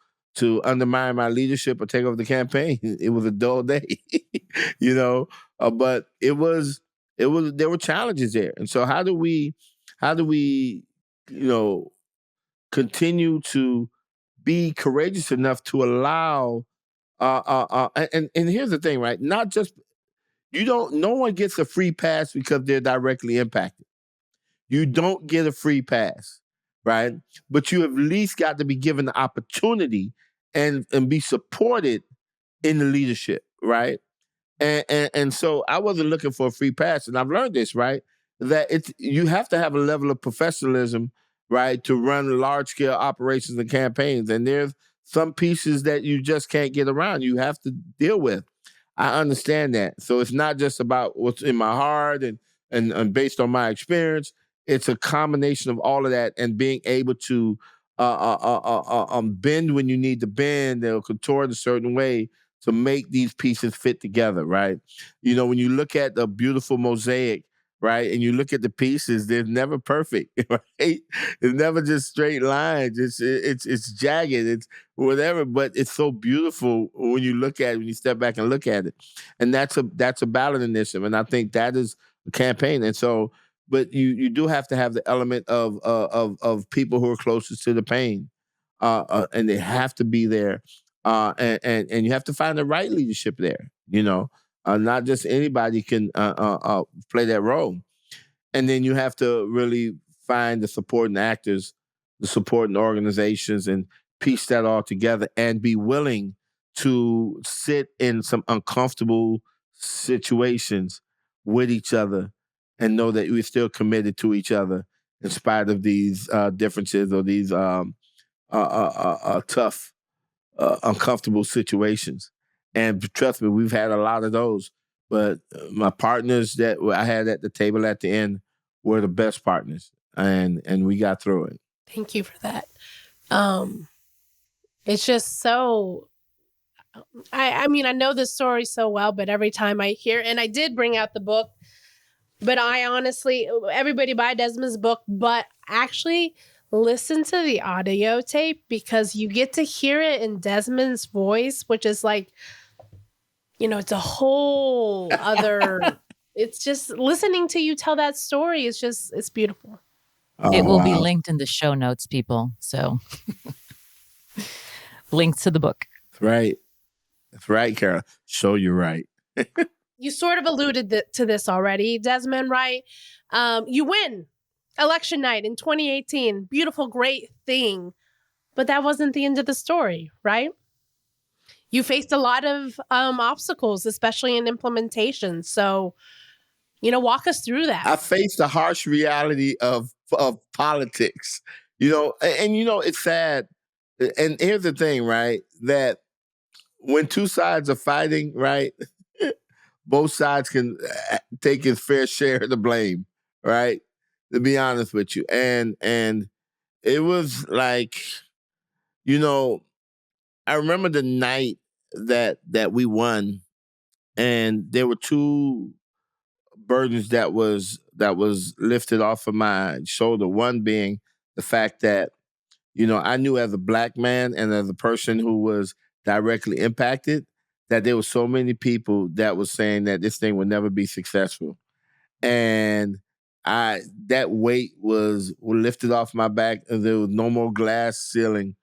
undermine my leadership or take over the campaign, it was a dull day, you know. But there were challenges there, and so how do we, continue to be courageous enough to allow and here's the thing, right? Not just no one gets a free pass because they're directly impacted. You don't get a free pass, right? But you at least got to be given the opportunity and be supported in the leadership, right? And so I wasn't looking for a free pass, and I've learned this, right? That you have to have a level of professionalism, right, to run large scale operations and campaigns. And there's some pieces that you just can't get around. You have to deal with. I understand that. So it's not just about what's in my heart and based on my experience. It's a combination of all of that and being able to bend when you need to bend or contort a certain way to make these pieces fit together, right? When you look at the beautiful mosaic, right, and you look at the pieces, they're never perfect, right? It's never just straight lines. It's jagged. It's whatever, but it's so beautiful when you look at it, when you step back and look at it. And that's a ballot initiative, and I think that is a campaign. And so, but you do have to have the element of people who are closest to the pain, and they have to be there, and you have to find the right leadership there. Not just anybody can play that role. And then you have to really find the supporting actors, the supporting organizations, and piece that all together and be willing to sit in some uncomfortable situations with each other and know that we're still committed to each other in spite of these differences or these tough, uncomfortable situations. And trust me, we've had a lot of those. But my partners that I had at the table at the end were the best partners, and we got through it. Thank you for that. It's just so. I mean, I know this story so well, but every time I hear, and I did bring out the book, but I honestly, everybody buy Desmond's book, but actually listen to the audio tape because you get to hear it in Desmond's voice, which is like, it's a whole other, it's just listening to you tell that story. It's beautiful. It will be linked in the show notes, people. So links to the book. That's right. That's right, Carol. So you're right. You sort of alluded to this already, Desmond, right? You win election night in 2018. Beautiful, great thing. But that wasn't the end of the story, right? You faced a lot of obstacles, especially in implementation. So, walk us through that. I faced the harsh reality of politics. It's sad. And here's the thing, right? That when two sides are fighting, right, both sides can take his fair share of the blame, right? To be honest with you. And it was like, you know, I remember the night that we won, and there were two burdens that was lifted off of my shoulder. One being the fact that, I knew as a black man and as a person who was directly impacted that there were so many people that was saying that this thing would never be successful. And that weight was lifted off my back, and there was no more glass ceiling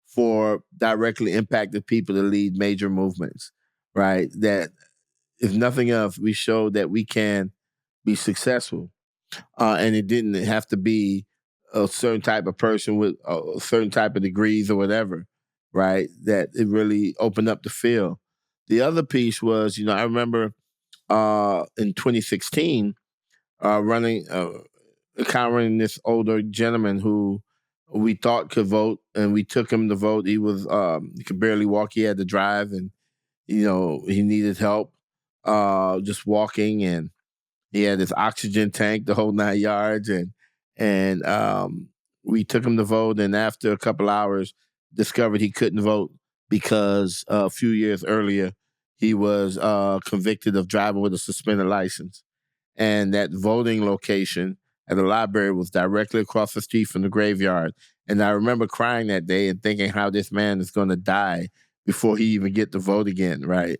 for directly impacted people to lead major movements, right? That if nothing else, we showed that we can be successful. And it didn't have to be a certain type of person with a certain type of degrees or whatever, right? That it really opened up the field. The other piece was, I remember in 2016, encountering this older gentleman who we thought could vote, and we took him to vote. He could barely walk. He had to drive, and he needed help just walking, and he had his oxygen tank, the whole 9 yards, and we took him to vote. And after a couple hours, discovered he couldn't vote because a few years earlier he was convicted of driving with a suspended license. And that voting location at the library was directly across the street from the graveyard. And I remember crying that day and thinking how this man is going to die before he even get to vote again, right?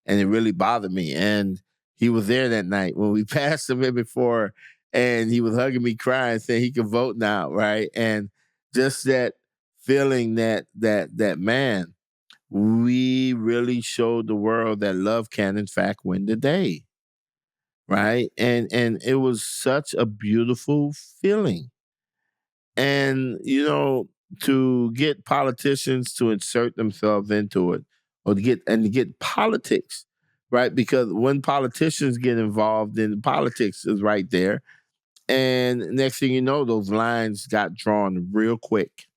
And it really bothered me. And he was there that night when we passed him in before, and he was hugging me, crying, saying he could vote now, right? And just that feeling that man, we really showed the world that love can in fact win the day, right? And it was such a beautiful feeling. And to get politicians to insert themselves into it, or to get politics, right? Because when politicians get involved, then politics is right there. And next thing you know, those lines got drawn real quick.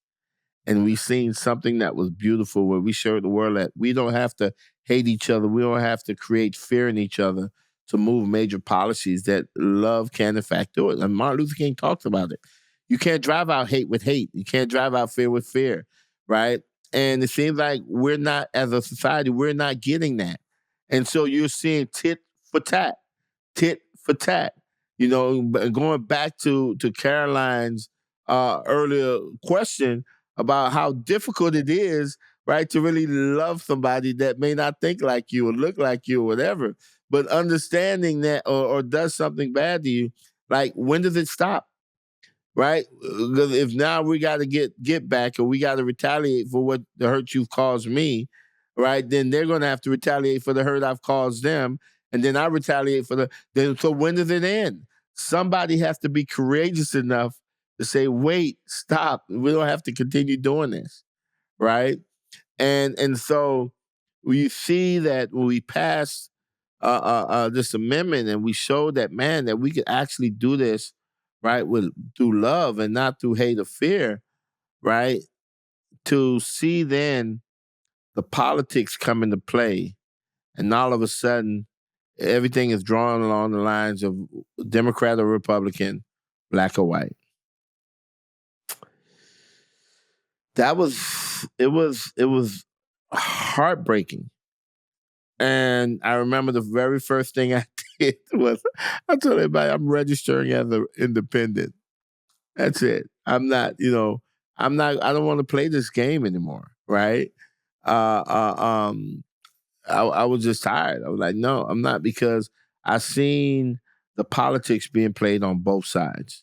And we seen something that was beautiful, where we showed the world that we don't have to hate each other. We don't have to create fear in each other to move major policies, that love can in fact do it. And Martin Luther King talks about it. You can't drive out hate with hate. You can't drive out fear with fear, right? And it seems like we're not, as a society, we're not getting that. And so you're seeing tit for tat, tit for tat. Going back to Caroline's earlier question about how difficult it is, right, to really love somebody that may not think like you or look like you or whatever, but understanding that, or does something bad to you, like, when does it stop? Right? Because if now we got to get back, or we got to retaliate for what the hurt you've caused me, right? Then they're going to have to retaliate for the hurt I've caused them, and then I retaliate for then. So when does it end? Somebody has to be courageous enough to say, "Wait, stop. We don't have to continue doing this," right? And so we see that when we passed this amendment, and we showed that, man, that we could actually do this, right, through love and not through hate or fear, right? To see then the politics come into play, and all of a sudden everything is drawn along the lines of Democrat or Republican, black or white. It was heartbreaking. And I remember the very first thing I did was I told everybody I'm registering as an independent. That's it. I don't want to play this game anymore, right? Uh, uh, um, I was just tired. I was like, no, I'm not, because I seen the politics being played on both sides,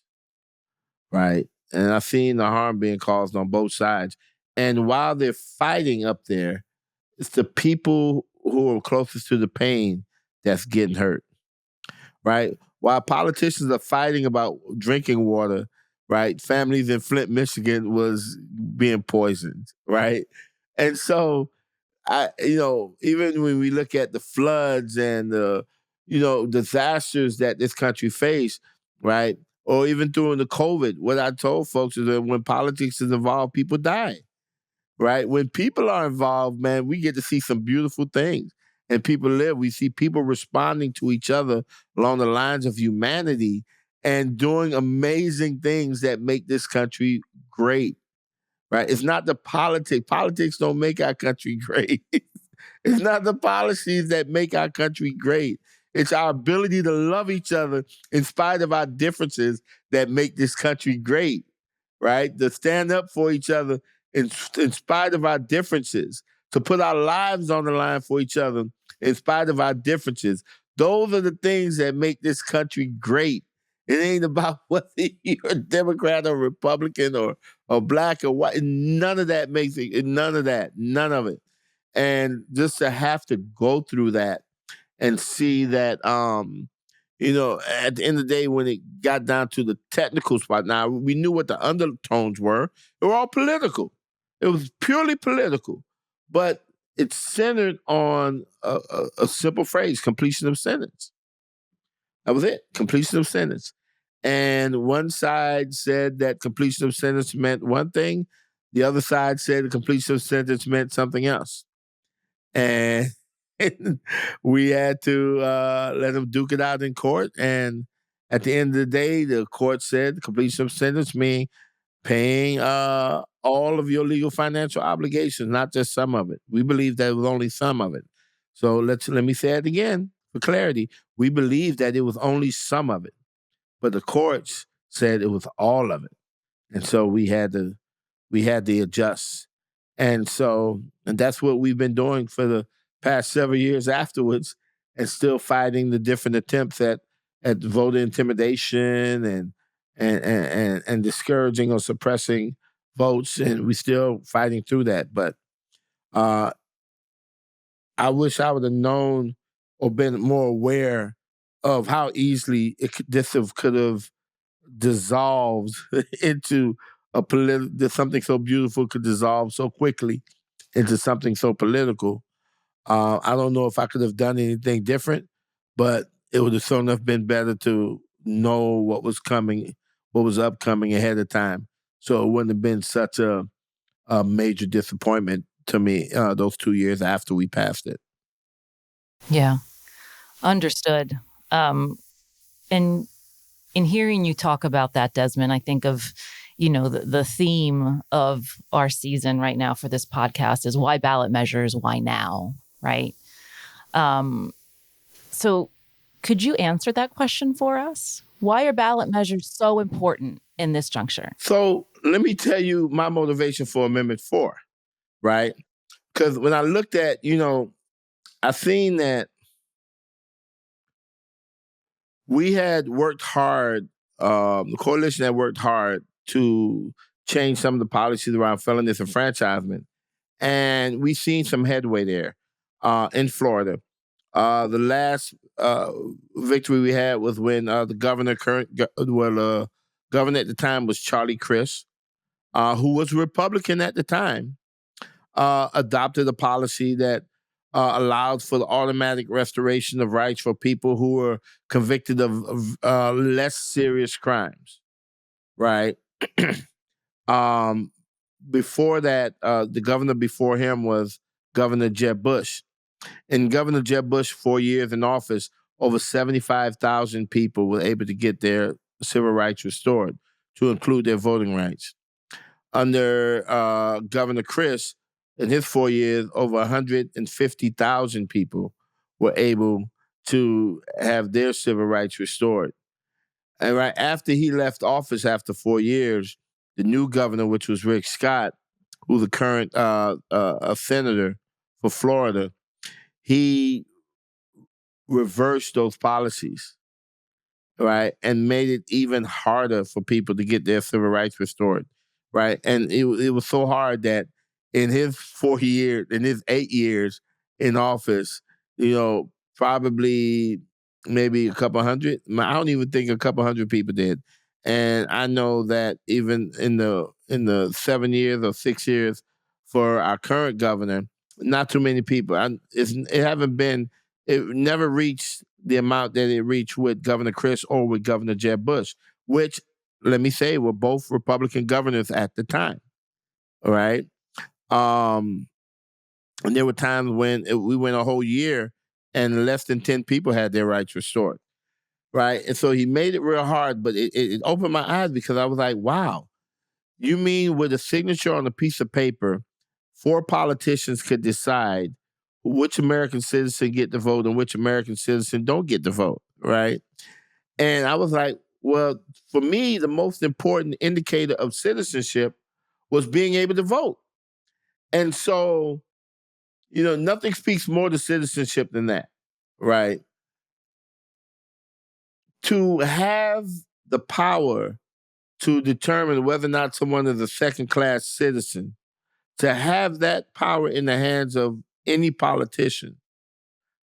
right? And I seen the harm being caused on both sides. And while they're fighting up there, it's the people who are closest to the pain that's getting hurt, right? While politicians are fighting about drinking water, right? Families in Flint, Michigan was being poisoned, right? And so even when we look at the floods and the, disasters that this country faced, right? or even during the COVID, what I told folks is that when politics is involved, people die, right? When people are involved, man, we get to see some beautiful things and people live. We see people responding to each other along the lines of humanity and doing amazing things that make this country great, right? It's not the politics. Politics don't make our country great. It's not the policies that make our country great. It's our ability to love each other in spite of our differences that make this country great, right? To stand up for each other in spite of our differences, to put our lives on the line for each other in spite of our differences. Those are the things that make this country great. It ain't about whether you're a Democrat or Republican or black or white. None of that makes it, none of that, none of it. And just to have to go through that and see that, at the end of the day, when it got down to the technical spot, now we knew what the undertones were. They were all political. It was purely political, but it's centered on a simple phrase: completion of sentence. That was it, completion of sentence. And one side said that completion of sentence meant one thing. The other side said the completion of sentence meant something else. And we had to let them duke it out in court. And at the end of the day, the court said completion of sentence means paying all of your legal financial obligations, not just some of it. We believe that it was only some of it. So let me say it again for clarity. We believe that it was only some of it, but the courts said it was all of it, and so we had to adjust. And that's what we've been doing for the past several years afterwards, and still fighting the different attempts at voter intimidation and discouraging or suppressing votes, and we're still fighting through that. But I wish I would have known or been more aware of how easily this could have dissolved into something so beautiful could dissolve so quickly into something so political. I don't know if I could have done anything different, but it would have so enough been better to know what was coming, what was upcoming ahead of time. So it wouldn't have been such a major disappointment to me those 2 years after we passed it. Yeah, understood. And in hearing you talk about that, Desmond, I think of, the theme of our season right now for this podcast is why ballot measures, why now, right? So could you answer that question for us? Why are ballot measures so important in this juncture? So let me tell you my motivation for Amendment 4, right? Because when I looked at, I seen that we had worked hard, the coalition had worked hard to change some of the policies around felon disenfranchisement. And we've seen some headway there in Florida. The last victory we had was when the governor at the time was Charlie Crist, who was Republican at the time, adopted a policy that allowed for the automatic restoration of rights for people who were convicted of less serious crimes, right? Before that, the governor before him was Governor Jeb Bush. And Governor Jeb Bush, 4 years in office, over 75,000 people were able to get their civil rights restored, to include their voting rights. Under Governor Crist, in his 4 years, over 150,000 people were able to have their civil rights restored. And right after he left office after 4 years, the new governor, which was Rick Scott, who's the current senator for Florida, he reversed those policies, right, and made it even harder for people to get their civil rights restored, right? And it was so hard that in his 8 years in office, probably maybe a couple hundred. I don't even think a couple hundred people did. And I know that even in the 7 years or 6 years for our current governor, not too many people. It never reached the amount that it reached with Governor Crist or with Governor Jeb Bush, which, let me say, were both Republican governors at the time. All right. And there were times when we went a whole year and less than 10 people had their rights restored. Right. And so he made it real hard, but it opened my eyes because I was like, wow, you mean with a signature on a piece of paper, 4 politicians could decide which American citizen get the vote and which American citizen don't get the vote, right? And I was like, well, for me, the most important indicator of citizenship was being able to vote. And so, nothing speaks more to citizenship than that, right? To have the power to determine whether or not someone is a second-class citizen, to have that power in the hands of any politician,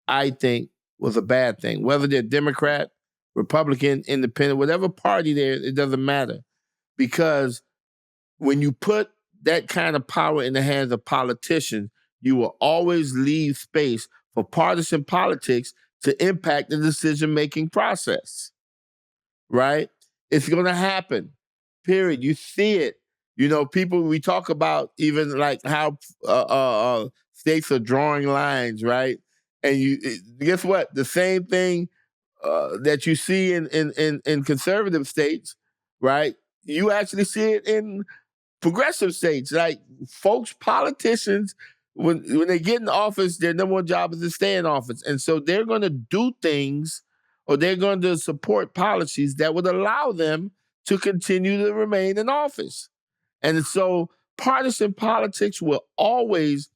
I think was a bad thing. Whether they're Democrat, Republican, Independent, whatever party they're, it doesn't matter. Because when you put that kind of power in the hands of politicians, you will always leave space for partisan politics to impact the decision-making process, right? It's going to happen, period. You see it. People, we talk about even like how states are drawing lines, right? And guess what? The same thing that you see in conservative states, right? You actually see it in progressive states. Like folks, politicians, when they get in office, their number one job is to stay in office. And so they're going to do things or they're going to support policies that would allow them to continue to remain in office. And so partisan politics will always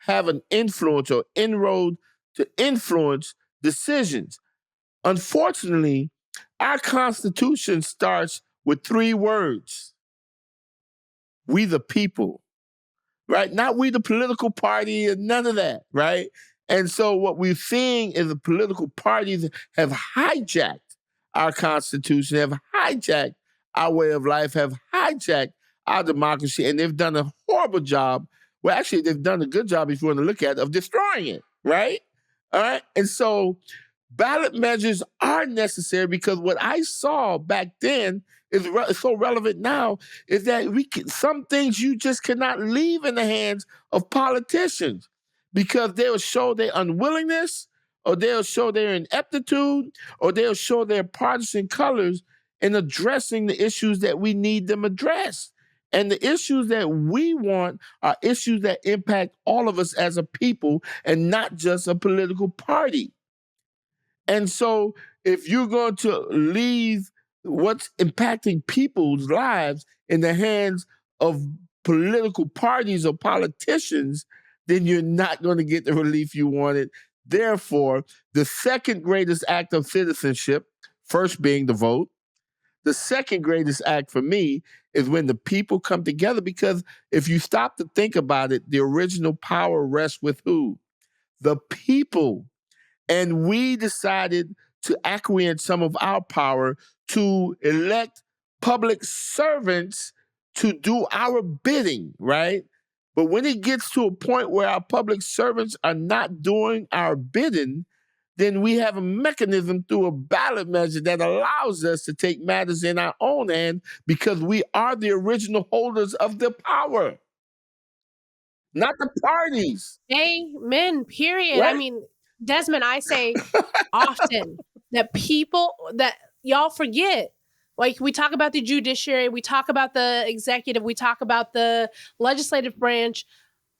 have an influence or inroad to influence decisions. Unfortunately, our Constitution starts with 3 words. We the people, right? Not we the political party and none of that, right? And so what we're seeing is the political parties have hijacked our Constitution, have hijacked our way of life, have hijacked our democracy, and they've done a horrible job. Well, actually, they've done a good job, if you want to look at it, of destroying it, right? All right? And so ballot measures are necessary because what I saw back then is so relevant now is that some things you just cannot leave in the hands of politicians because they'll show their unwillingness or they'll show their ineptitude or they'll show their partisan colors in addressing the issues that we need them addressed. And the issues that we want are issues that impact all of us as a people and not just a political party. And so if you're going to leave what's impacting people's lives in the hands of political parties or politicians, then you're not going to get the relief you wanted. Therefore, the second greatest act of citizenship, first being the vote, the second greatest act for me is when the people come together, because if you stop to think about it, the original power rests with who? The people. And we decided to acquiesce some of our power to elect public servants to do our bidding, right? But when it gets to a point where our public servants are not doing our bidding, then we have a mechanism through a ballot measure that allows us to take matters in our own hand because we are the original holders of the power, not the parties. Amen, period. Right? I mean, Desmond, I say often that people that y'all forget, like we talk about the judiciary, we talk about the executive, we talk about the legislative branch.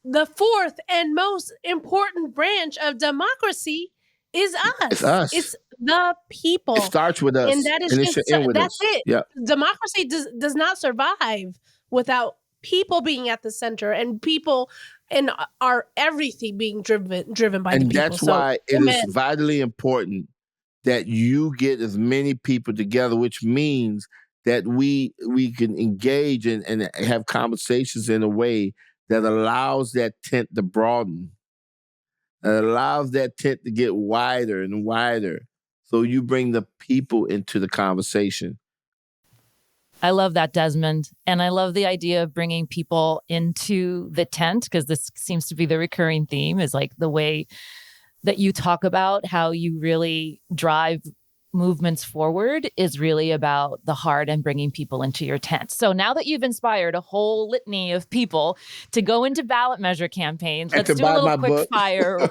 The fourth and most important branch of democracy is us. It's us. It's the people. It starts with us. And that is and just, it should end with that's us. it. Yeah. Democracy does not survive without people being at the center and people and our everything being driven by the people. And that's why it is vitally important that you get as many people together, which means that we can engage and have conversations in a way that allows that tent to broaden. It allows that tent to get wider and wider. So you bring the people into the conversation. I love that, Desmond. And I love the idea of bringing people into the tent, because this seems to be the recurring theme, is like the way that you talk about how you really drive movements forward is really about the heart and bringing people into your tent. So now that you've inspired a whole litany of people to go into ballot measure campaigns, And let's to do a buy little my quick book. fire.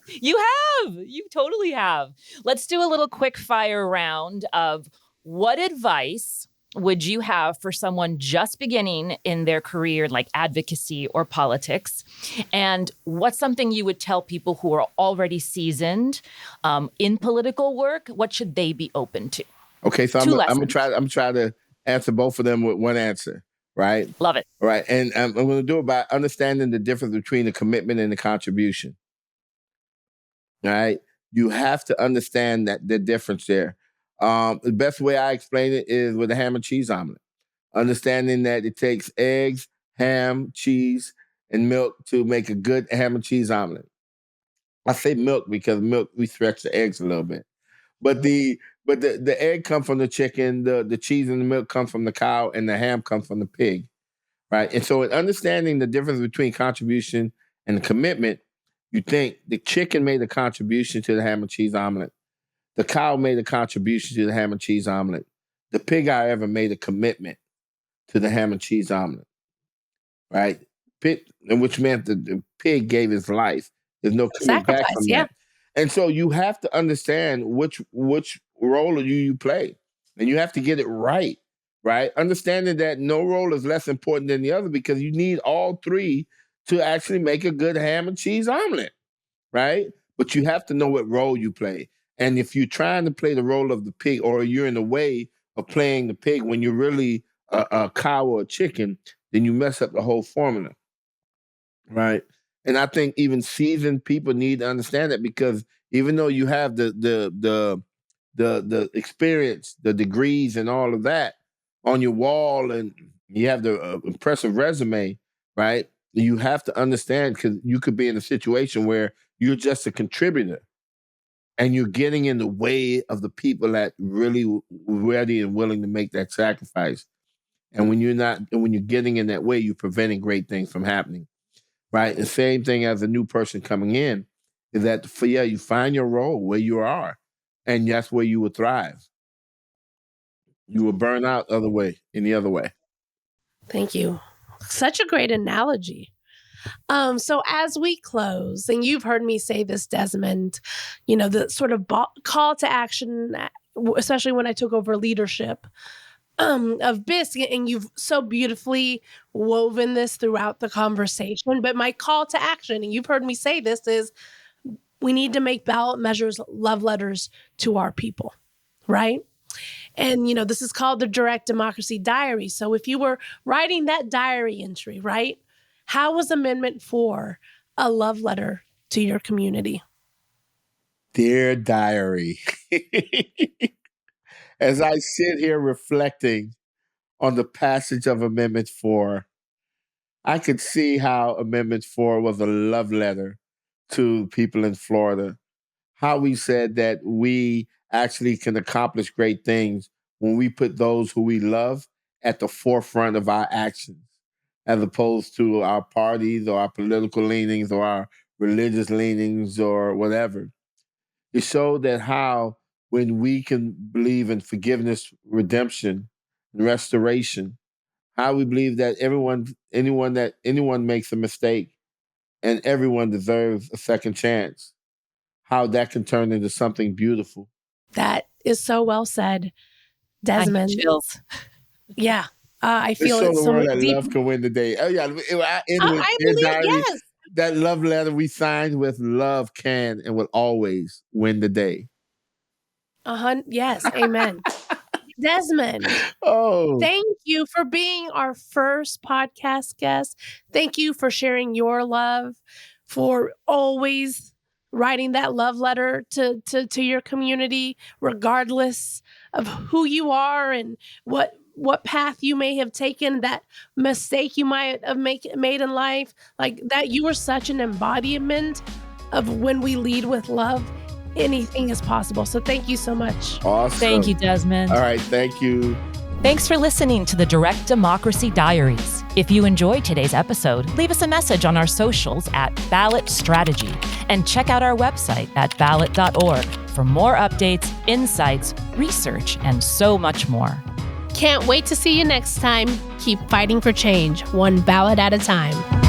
You totally have. Let's do a little quick fire round of what advice would you have for someone just beginning in their career, like advocacy or politics? And what's something you would tell people who are already seasoned in political work? What should they be open to? Okay, so Two I'm lessons. gonna try to answer both of them with one answer, right? Love it. Right, and I'm going to do it by understanding the difference between the commitment and the contribution. All right, you have to understand that the difference there. The best way I explain it is with a ham and cheese omelet. Understanding that it takes eggs, ham, cheese, and milk to make a good ham and cheese omelet. I say milk because milk, we stretch the eggs a little bit. But the egg comes from the chicken, the cheese and the milk come from the cow, and the ham comes from the pig. Right. And so in understanding the difference between contribution and commitment, you think the chicken made a contribution to the ham and cheese omelet. The cow made a contribution to the ham and cheese omelet. The pig, however, made a commitment to the ham and cheese omelet. Right? Which meant that the pig gave his life. There's no coming back from that. And so you have to understand which role you play. And you have to get it right. Right? Understanding that no role is less important than the other because you need all three to actually make a good ham and cheese omelet. Right? But you have to know what role you play. And if you're trying to play the role of the pig or you're in the way of playing the pig when you're really a cow or a chicken, then you mess up the whole formula. Right? And I think even seasoned people need to understand that because even though you have the experience, the degrees and all of that on your wall and you have the impressive resume, right? You have to understand because you could be in a situation where you're just a contributor and you're getting in the way of the people that really ready and willing to make that sacrifice. And when you're getting in that way, you're preventing great things from happening, right? The same thing as a new person coming in is that you find your role where you are, and that's where you will thrive. You will burn out in the other way. Thank you. Such a great analogy. So as we close, and you've heard me say this, Desmond, the sort of call to action, especially when I took over leadership of BISC, and you've so beautifully woven this throughout the conversation. But my call to action, and you've heard me say this, is we need to make ballot measures love letters to our people, right? And, this is called the Direct Democracy Diary. So if you were writing that diary entry, right, how was Amendment 4 a love letter to your community? Dear diary, as I sit here reflecting on the passage of Amendment 4, I could see how Amendment 4 was a love letter to people in Florida. How we said that we actually can accomplish great things when we put those who we love at the forefront of our actions, as opposed to our parties or our political leanings or our religious leanings or whatever. It showed that how when we can believe in forgiveness, redemption, and restoration, how we believe that anyone makes a mistake and everyone deserves a second chance, how that can turn into something beautiful. That is so well said, Desmond. I have chills. Yeah. I feel it's so deep. that love can win the day. Oh yeah, I believe, yes. That love letter we signed with love can and will always win the day. Yes, amen. Desmond, thank you for being our first podcast guest. Thank you for sharing your love, for always writing that love letter to your community, regardless of who you are and what path you may have taken, that mistake you might have made in life. Like that, you were such an embodiment of when we lead with love, anything is possible. So thank you so much. Awesome. Thank you, Desmond. All right, thank you. Thanks for listening to the Direct Democracy Diaries. If you enjoyed today's episode, leave us a message on our socials at Ballot Strategy and check out our website at ballot.org for more updates, insights, research, and so much more. Can't wait to see you next time. Keep fighting for change, one ballot at a time.